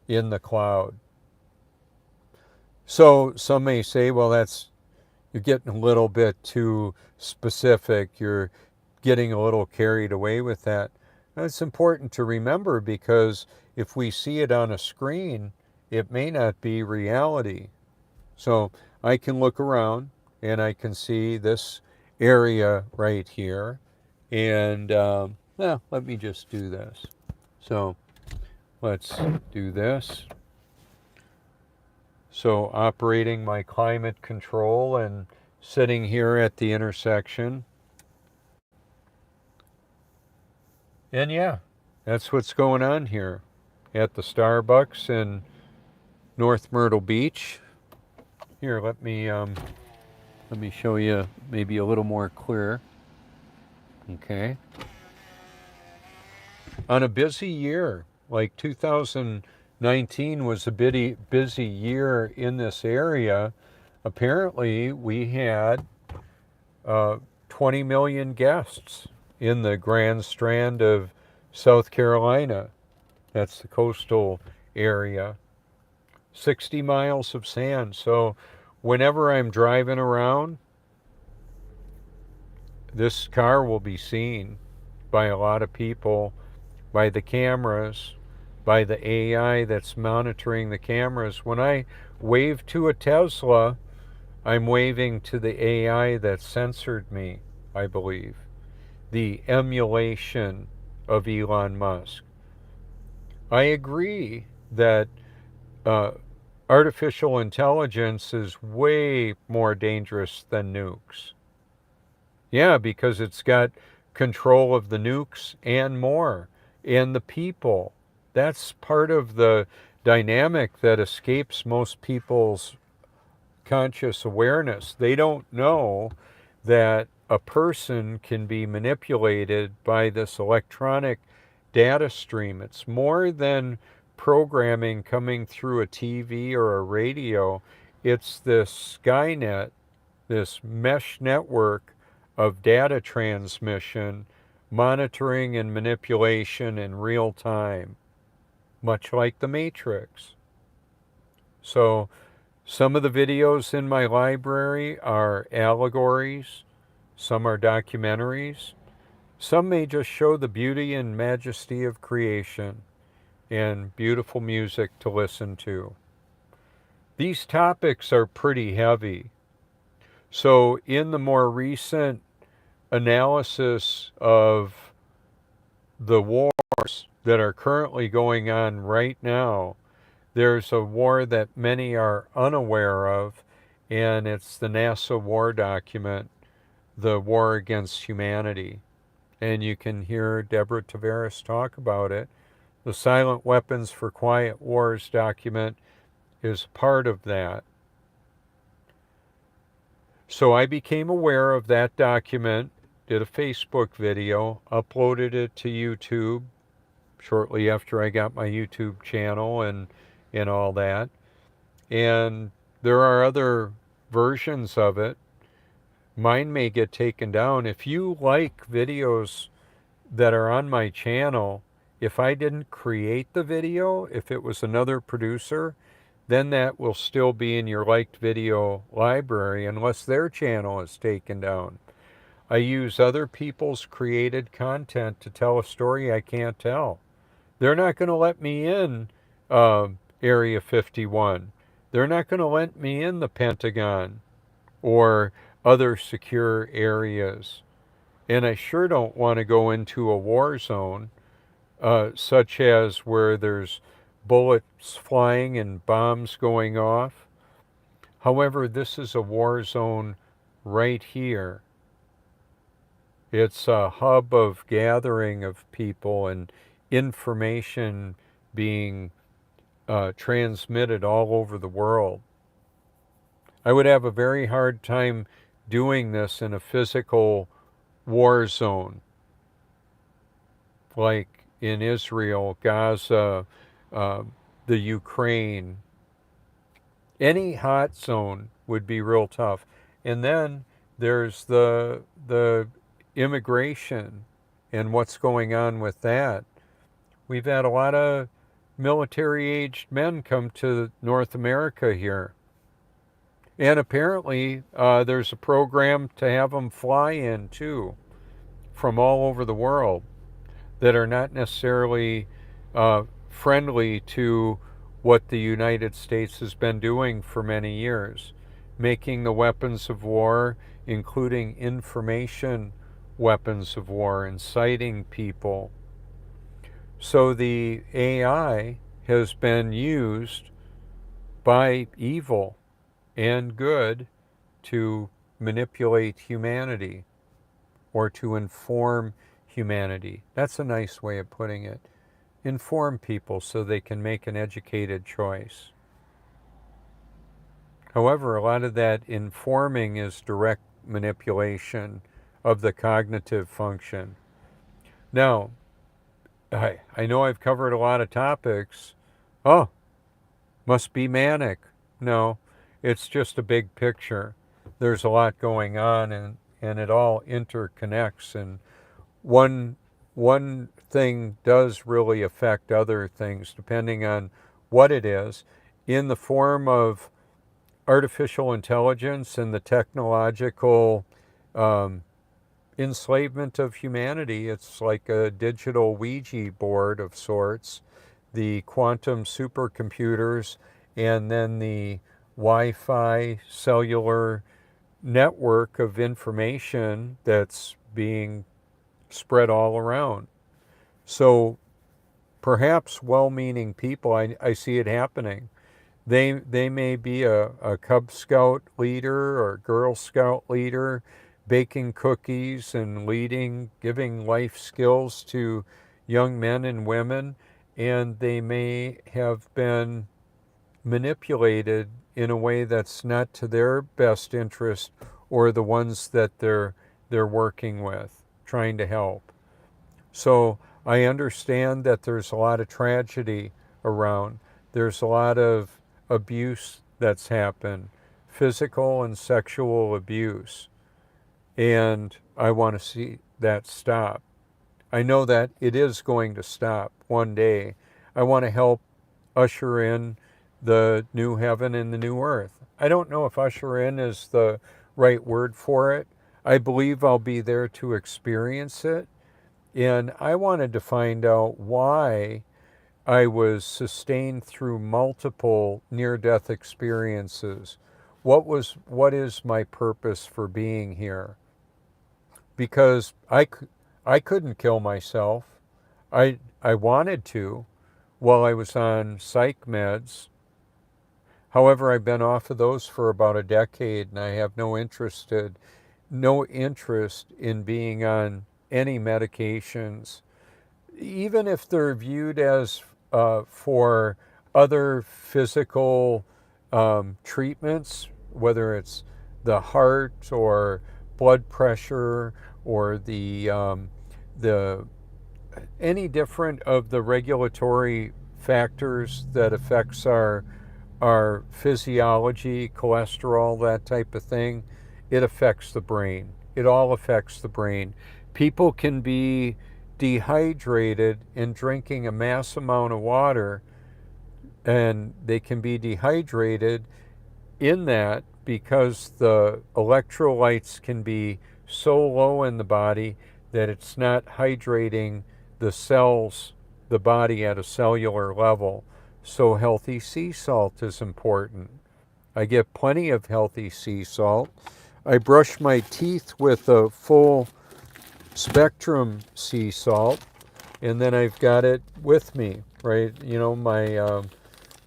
in the cloud. So some may say, well, you're getting a little bit too specific. You're getting a little carried away with that. And it's important to remember because if we see it on a screen, it may not be reality. So I can look around and I can see this area right here. And let me just do this. So let's do this. So operating my climate control and sitting here at the intersection. And yeah, that's what's going on here at the Starbucks in North Myrtle Beach. Here, let me show you maybe a little more clear. Okay. On a busy year, like 2019 was a busy year in this area. Apparently, we had 20 million guests in the Grand Strand of South Carolina. That's the coastal area. 60 miles of sand. So whenever I'm driving around, this car will be seen by a lot of people, by the cameras, by the AI that's monitoring the cameras. When I wave to a Tesla, I'm waving to the AI that censored me, I believe. The emulation of Elon Musk. I agree that artificial intelligence is way more dangerous than nukes. Yeah, because it's got control of the nukes and more, and the people. That's part of the dynamic that escapes most people's conscious awareness. They don't know that a person can be manipulated by this electronic data stream. It's more than programming coming through a TV or a radio. It's this Skynet, this mesh network of data transmission, monitoring and manipulation in real time, much like the Matrix. So some of the videos in my library are allegories, some are documentaries, some may just show the beauty and majesty of creation and beautiful music to listen to. These topics are pretty heavy. So in the more recent analysis of the wars that are currently going on right now, there's a war that many are unaware of, and it's the NASA war document, The War Against Humanity. And you can hear Deborah Tavares talk about it. The Silent Weapons for Quiet Wars document is part of that. So I became aware of that document, did a Facebook video, uploaded it to YouTube shortly after I got my YouTube channel and all that. And there are other versions of it. Mine may get taken down. If you like videos that are on my channel, if I didn't create the video, if it was another producer, then that will still be in your liked video library unless their channel is taken down. I use other people's created content to tell a story I can't tell. They're not going to let me in Area 51. They're not going to let me in the Pentagon or other secure areas. And I sure don't want to go into a war zone, such as where there's bullets flying and bombs going off. However, this is a war zone right here. It's a hub of gathering of people and information being transmitted all over the world. I would have a very hard time doing this in a physical war zone, like in Israel, Gaza, the Ukraine. Any hot zone would be real tough. And then there's the immigration and what's going on with that. We've had a lot of military-aged men come to North America here. And apparently there's a program to have them fly in, too, from all over the world that are not necessarily friendly to what the United States has been doing for many years, making the weapons of war, including information weapons of war, inciting people. So the AI has been used by evil and good to manipulate humanity or to inform humanity. That's a nice way of putting it. Inform people so they can make an educated choice. However, a lot of that informing is direct manipulation of the cognitive function. Now, I know I've covered a lot of topics. Oh, must be manic. No, it's just a big picture. There's a lot going on, and it all interconnects, and one thing does really affect other things depending on what it is, in the form of artificial intelligence and the technological enslavement of humanity. It's like a digital Ouija board of sorts, the quantum supercomputers, and then the Wi-Fi cellular network of information that's being spread all around. So perhaps well-meaning people, I see it happening. They may be a Cub Scout leader or Girl Scout leader, baking cookies and leading, giving life skills to young men and women, and they may have been manipulated in a way that's not to their best interest or the ones that they're working with, trying to help. So I understand that there's a lot of tragedy around. There's a lot of abuse that's happened, physical and sexual abuse. And I want to see that stop. I know that it is going to stop one day. I want to help usher in the new heaven and the new earth. I don't know if usher in is the right word for it. I believe I'll be there to experience it. And I wanted to find out why I was sustained through multiple near-death experiences. What is my purpose for being here? Because I couldn't kill myself. I wanted to while I was on psych meds. However, I've been off of those for about a decade, and I have no interest in being on any medications, even if they're viewed as for other physical treatments, whether it's the heart or blood pressure or the any different of the regulatory factors that affects our our physiology, cholesterol, that type of thing, it affects the brain. It all affects the brain. People can be dehydrated in drinking a mass amount of water, and they can be dehydrated in that because the electrolytes can be so low in the body that it's not hydrating the cells, the body at a cellular level. So healthy sea salt is important. I get plenty of healthy sea salt. I brush my teeth with a full spectrum sea salt, and then I've got it with me, right? You know, my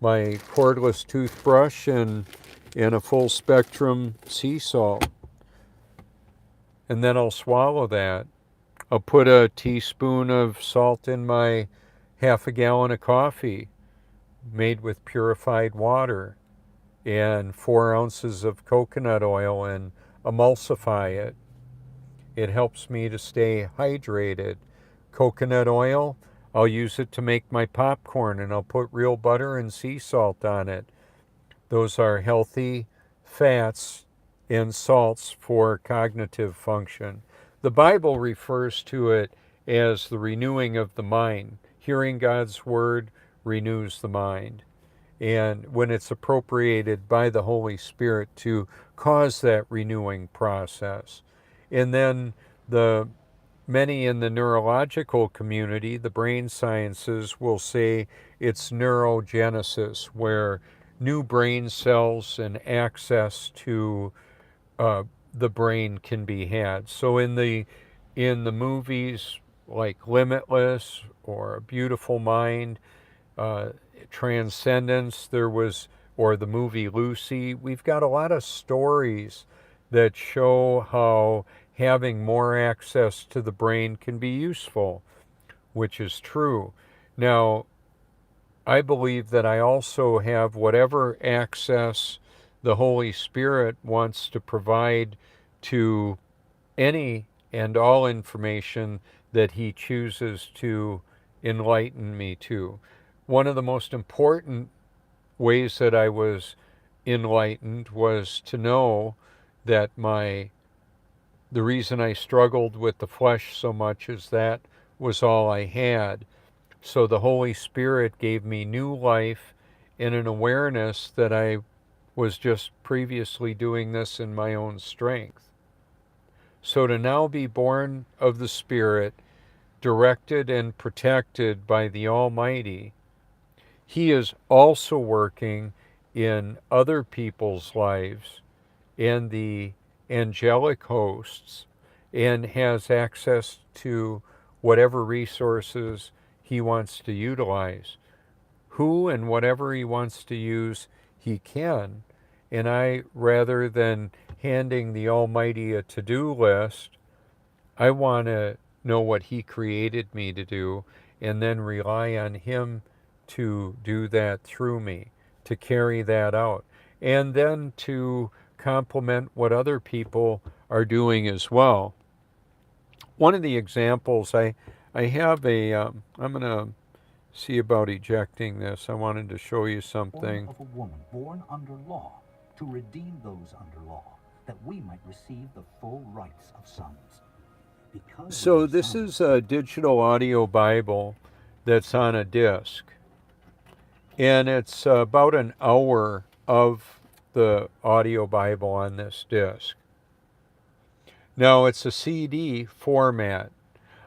cordless toothbrush and a full spectrum sea salt. And then I'll swallow that. I'll put a teaspoon of salt in my half a gallon of coffee made with purified water and 4 ounces of coconut oil and emulsify it. It helps me to stay hydrated. Coconut oil, I'll use it to make my popcorn, and I'll put real butter and sea salt on it. Those are healthy fats and salts for cognitive function. The Bible refers to it as the renewing of the mind. Hearing God's word renews the mind. And when it's appropriated by the Holy Spirit to cause that renewing process. And then the many in the neurological community, the brain sciences, will say it's neurogenesis, where new brain cells and access to the brain can be had. So in the movies like Limitless or A Beautiful Mind, Transcendence, or the movie Lucy, we've got a lot of stories that show how having more access to the brain can be useful, which is true. Now, I believe that I also have whatever access the Holy Spirit wants to provide to any and all information that He chooses to enlighten me to. One of the most important ways that I was enlightened was to know that the reason I struggled with the flesh so much is that was all I had. So the Holy Spirit gave me new life and an awareness that I was just previously doing this in my own strength. So to now be born of the Spirit, directed and protected by the Almighty, He is also working in other people's lives and the angelic hosts, and has access to whatever resources He wants to utilize. Who and whatever He wants to use, He can. And I, rather than handing the Almighty a to-do list, I want to know what He created me to do, and then rely on Him to do that through me, to carry that out, and then to complement what other people are doing as well. One of the examples, I have I'm going to see about ejecting this. I wanted to show you something. Of a woman born under law, to redeem those under law, that we might receive the full rights of sons. So this is a digital audio Bible that's on a disc, and it's about an hour of the audio Bible on this disc. Now it's a CD format.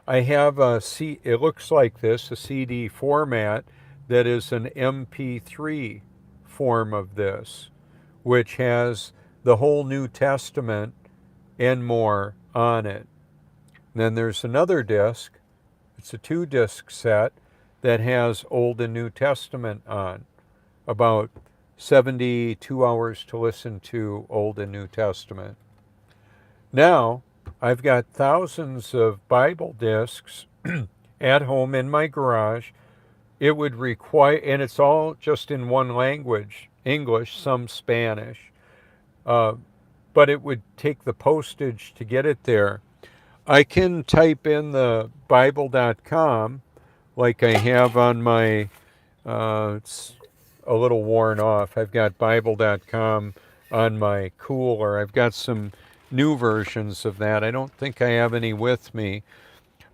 I have it looks like this, a CD format that is an MP3 form of this, which has the whole New Testament and more on it. And then there's another disc, it's a 2-disc set that has Old and New Testament on, about 72 hours to listen to Old and New Testament. Now, I've got thousands of Bible discs at home in my garage. It would require, and it's all just in one language, English, some Spanish, but it would take the postage to get it there. I can type in the Bible.com like I have on my a little worn off. I've got Bible.com on my cooler. I've got some new versions of that. I don't think I have any with me,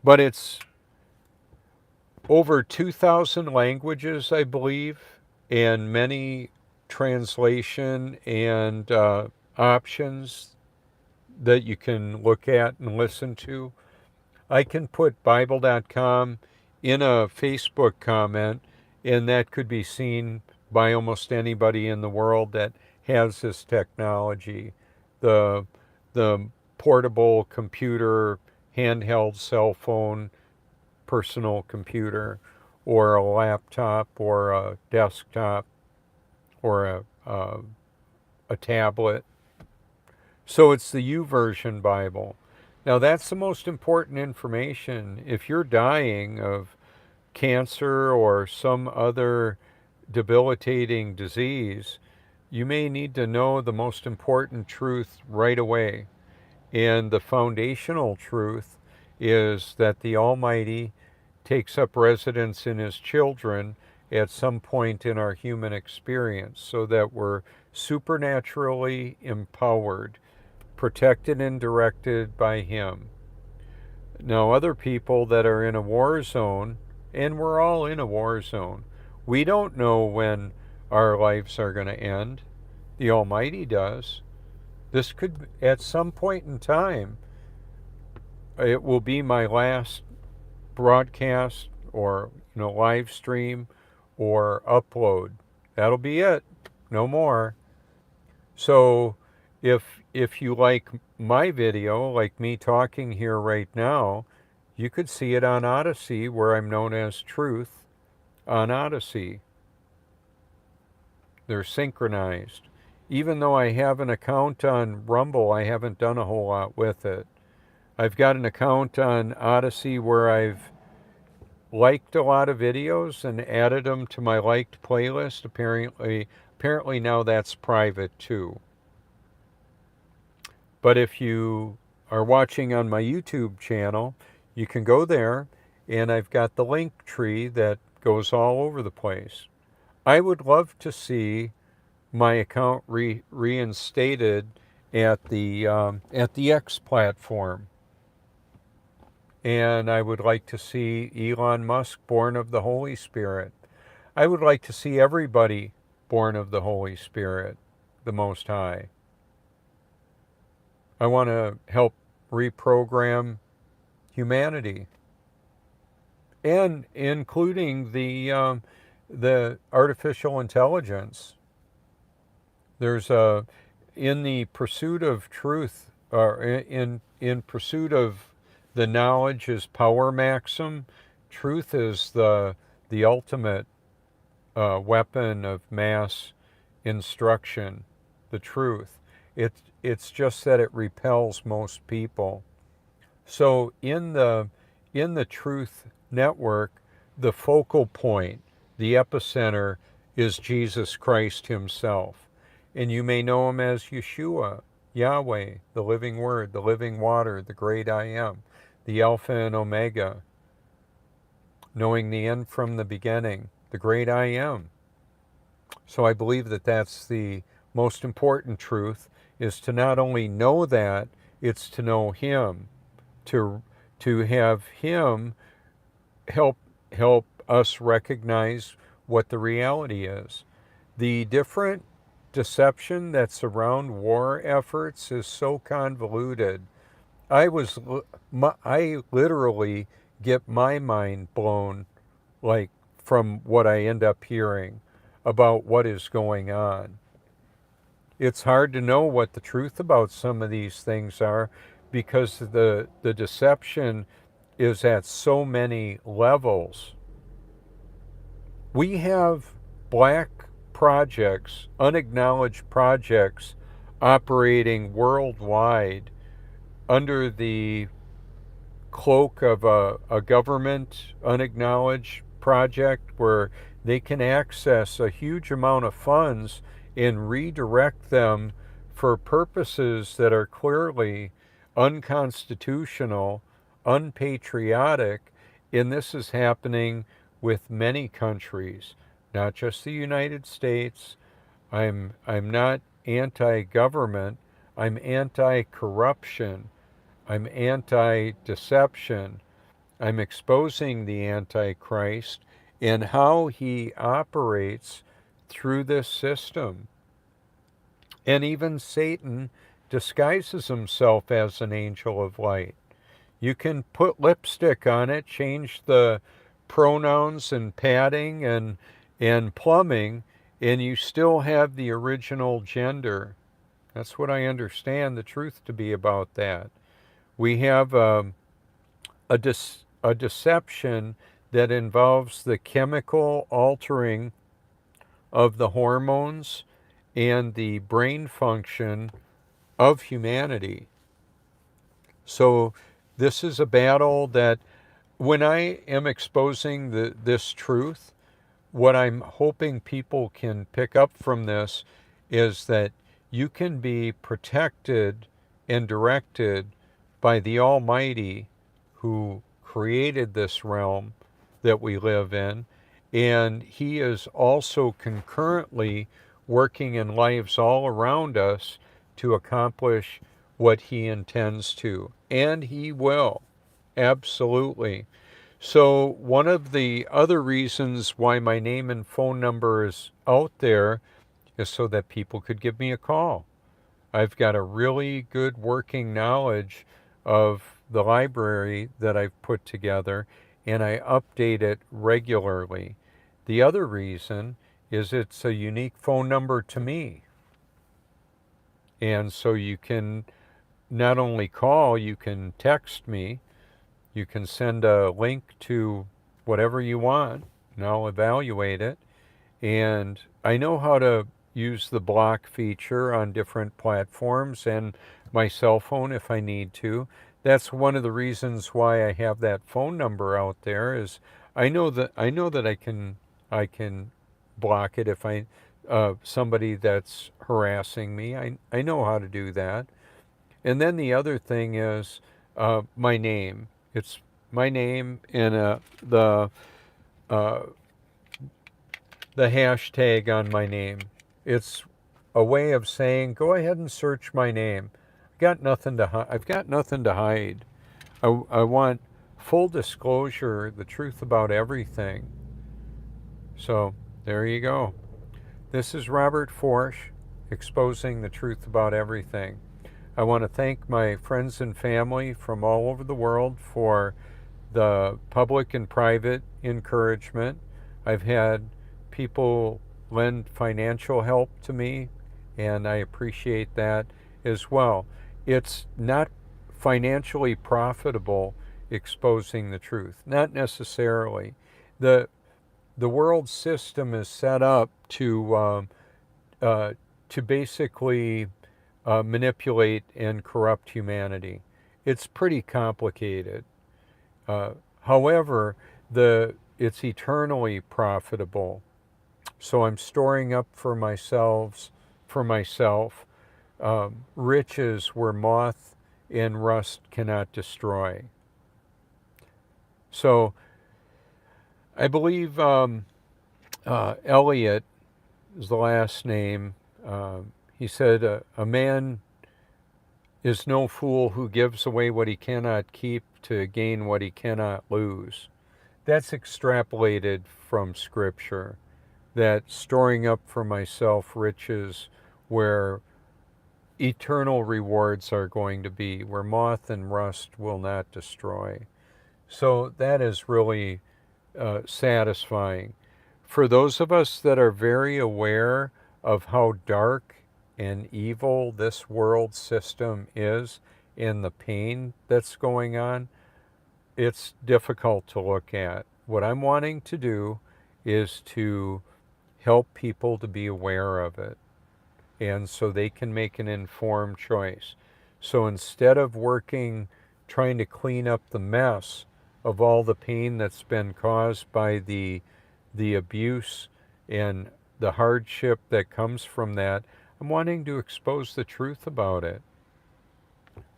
but it's over 2,000 languages, I believe, and many translation and options that you can look at and listen to. I can put Bible.com in a Facebook comment, and that could be seen by almost anybody in the world that has this technology. The, the portable computer, handheld cell phone, personal computer, or a laptop, or a desktop, or a tablet. So it's the YouVersion Bible. Now that's the most important information. If you're dying of cancer or some other debilitating disease, you may need to know the most important truth right away. And the foundational truth is that the Almighty takes up residence in His children at some point in our human experience, so that we're supernaturally empowered, protected and directed by Him. Now, other people that are in a war zone, and we're all in a war zone, we don't know when our lives are going to end. The Almighty does. This could, at some point in time, it will be my last broadcast or live stream or upload. That'll be it. No more. So if you like my video, like me talking here right now, you could see it on Odyssey, where I'm known as Truth on Odyssey. They're synchronized. Even though I have an account on Rumble, I haven't done a whole lot with it. I've got an account on Odyssey where I've liked a lot of videos and added them to my liked playlist. Apparently now that's private too. But if you are watching on my YouTube channel, you can go there, and I've got the link tree that goes all over the place. I would love to see my account reinstated at the X platform. And I would like to see Elon Musk born of the Holy Spirit. I would like to see everybody born of the Holy Spirit, the Most High. I want to help reprogram humanity, and including the artificial intelligence. There's in the pursuit of truth, or in pursuit of the knowledge is power maxim. Truth is the ultimate weapon of mass instruction. The truth. It's just that it repels most people. So in the Truth Network, the focal point, the epicenter, is Jesus Christ Himself. And you may know Him as Yeshua, Yahweh, the living Word, the living water, the great I Am, the Alpha and Omega, knowing the end from the beginning, the great I Am. So I believe that that's the most important truth, is to not only know that, it's to know Him, to have Him help us recognize what the reality is. The different deception that's around war efforts is so convoluted. I literally get my mind blown, like, from what I end up hearing about what is going on. It's hard to know what the truth about some of these things are, because the deception is at so many levels. We have black projects, unacknowledged projects, operating worldwide under the cloak of a government unacknowledged project, where they can access a huge amount of funds and redirect them for purposes that are clearly unconstitutional, unpatriotic, and this is happening with many countries. not just the United States. I'm not anti-government. I'm anti-corruption. I'm anti-deception. I'm exposing the Antichrist and how he operates through this system. And even Satan disguises himself as an angel of light. You can put lipstick on it, change the pronouns and padding and plumbing, and you still have the original gender. That's what I understand the truth to be about that. We have a deception that involves the chemical altering of the hormones and the brain function of humanity. So this is a battle that when I am exposing this truth, what I'm hoping people can pick up from this is that you can be protected and directed by the Almighty who created this realm that we live in. And He is also concurrently working in lives all around us to accomplish what He intends to. And He will. Absolutely. So, one of the other reasons why my name and phone number is out there is so that people could give me a call. I've got a really good working knowledge of the library that I've put together, and I update it regularly. The other reason is it's a unique phone number to me. And so you can not only call, you can text me. You can send a link to whatever you want, and I'll evaluate it. And I know how to use the block feature on different platforms and my cell phone if I need to. That's one of the reasons why I have that phone number out there. Is I know that I can block it if I somebody that's harassing me. I know how to do that. And then the other thing is my name. It's my name and uh, the hashtag on my name. It's a way of saying, go ahead and search my name. I've got nothing to hide. I want full disclosure, the truth about everything. So there you go. This is Robert Forsch, exposing the truth about everything. I want to thank my friends and family from all over the world for the public and private encouragement. I've had people lend financial help to me, and I appreciate that as well. It's not financially profitable exposing the truth, not necessarily. The world system is set up to basically manipulate and corrupt humanity. It's pretty complicated. However, it's eternally profitable. So I'm storing up for myself riches where moth and rust cannot destroy. So I believe Eliot is the last name. He said, a man is no fool who gives away what he cannot keep to gain what he cannot lose. That's extrapolated from Scripture, that storing up for myself riches where eternal rewards are going to be, where moth and rust will not destroy. So that is really satisfying. For those of us that are very aware of how dark and evil this world system is and the pain that's going on, it's difficult to look at. What I'm wanting to do is to help people to be aware of it, and so they can make an informed choice. So instead of trying to clean up the mess of all the pain that's been caused by the abuse and the hardship that comes from that, I'm wanting to expose the truth about it.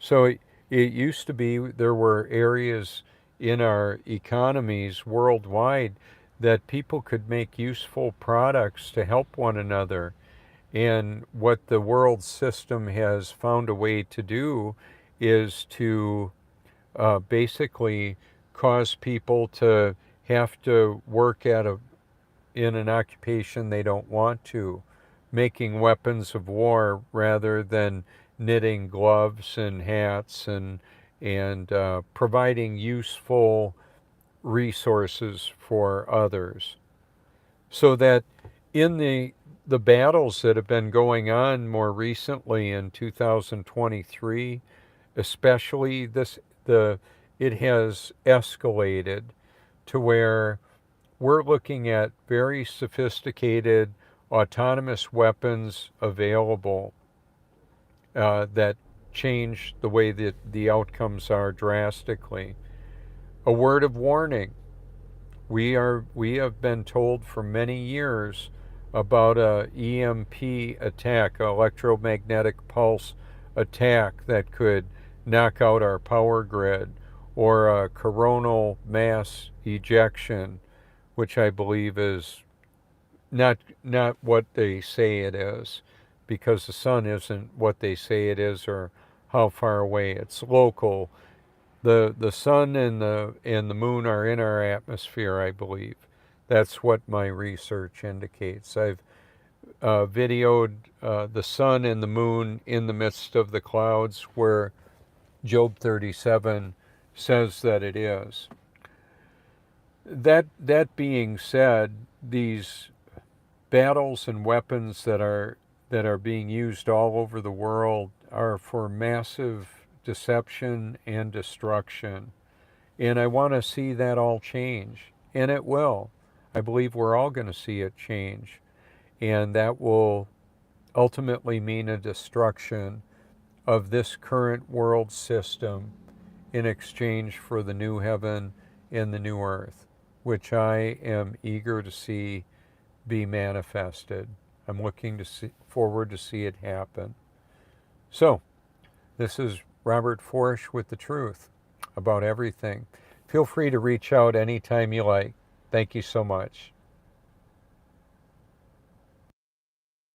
So it used to be there were areas in our economies worldwide that people could make useful products to help one another. And what the world system has found a way to do is to basically cause people to have to work in an occupation they don't want to, making weapons of war rather than knitting gloves and hats and providing useful resources for others. So that in the battles that have been going on more recently in 2023, especially it has escalated to where we're looking at very sophisticated autonomous weapons available that change the way that the outcomes are drastically. A word of warning. We have been told for many years about a EMP attack, electromagnetic pulse attack that could knock out our power grid, or a coronal mass ejection, which I believe is not what they say it is, because the sun isn't what they say it is or how far away. It's local. The sun and the moon are in our atmosphere, I believe. That's what my research indicates. I've videoed the sun and the moon in the midst of the clouds, where Job 37 says that it is. That being said, these battles and weapons that are being used all over the world are for massive deception and destruction. And I want to see that all change. And it will. I believe we're all going to see it change. And that will ultimately mean a destruction of this current world system in exchange for the new heaven and the new earth, which I am eager to see be manifested. I'm looking forward to see it happen. So, this is Robert Forsch with the truth about everything. Feel free to reach out anytime you like. Thank you so much.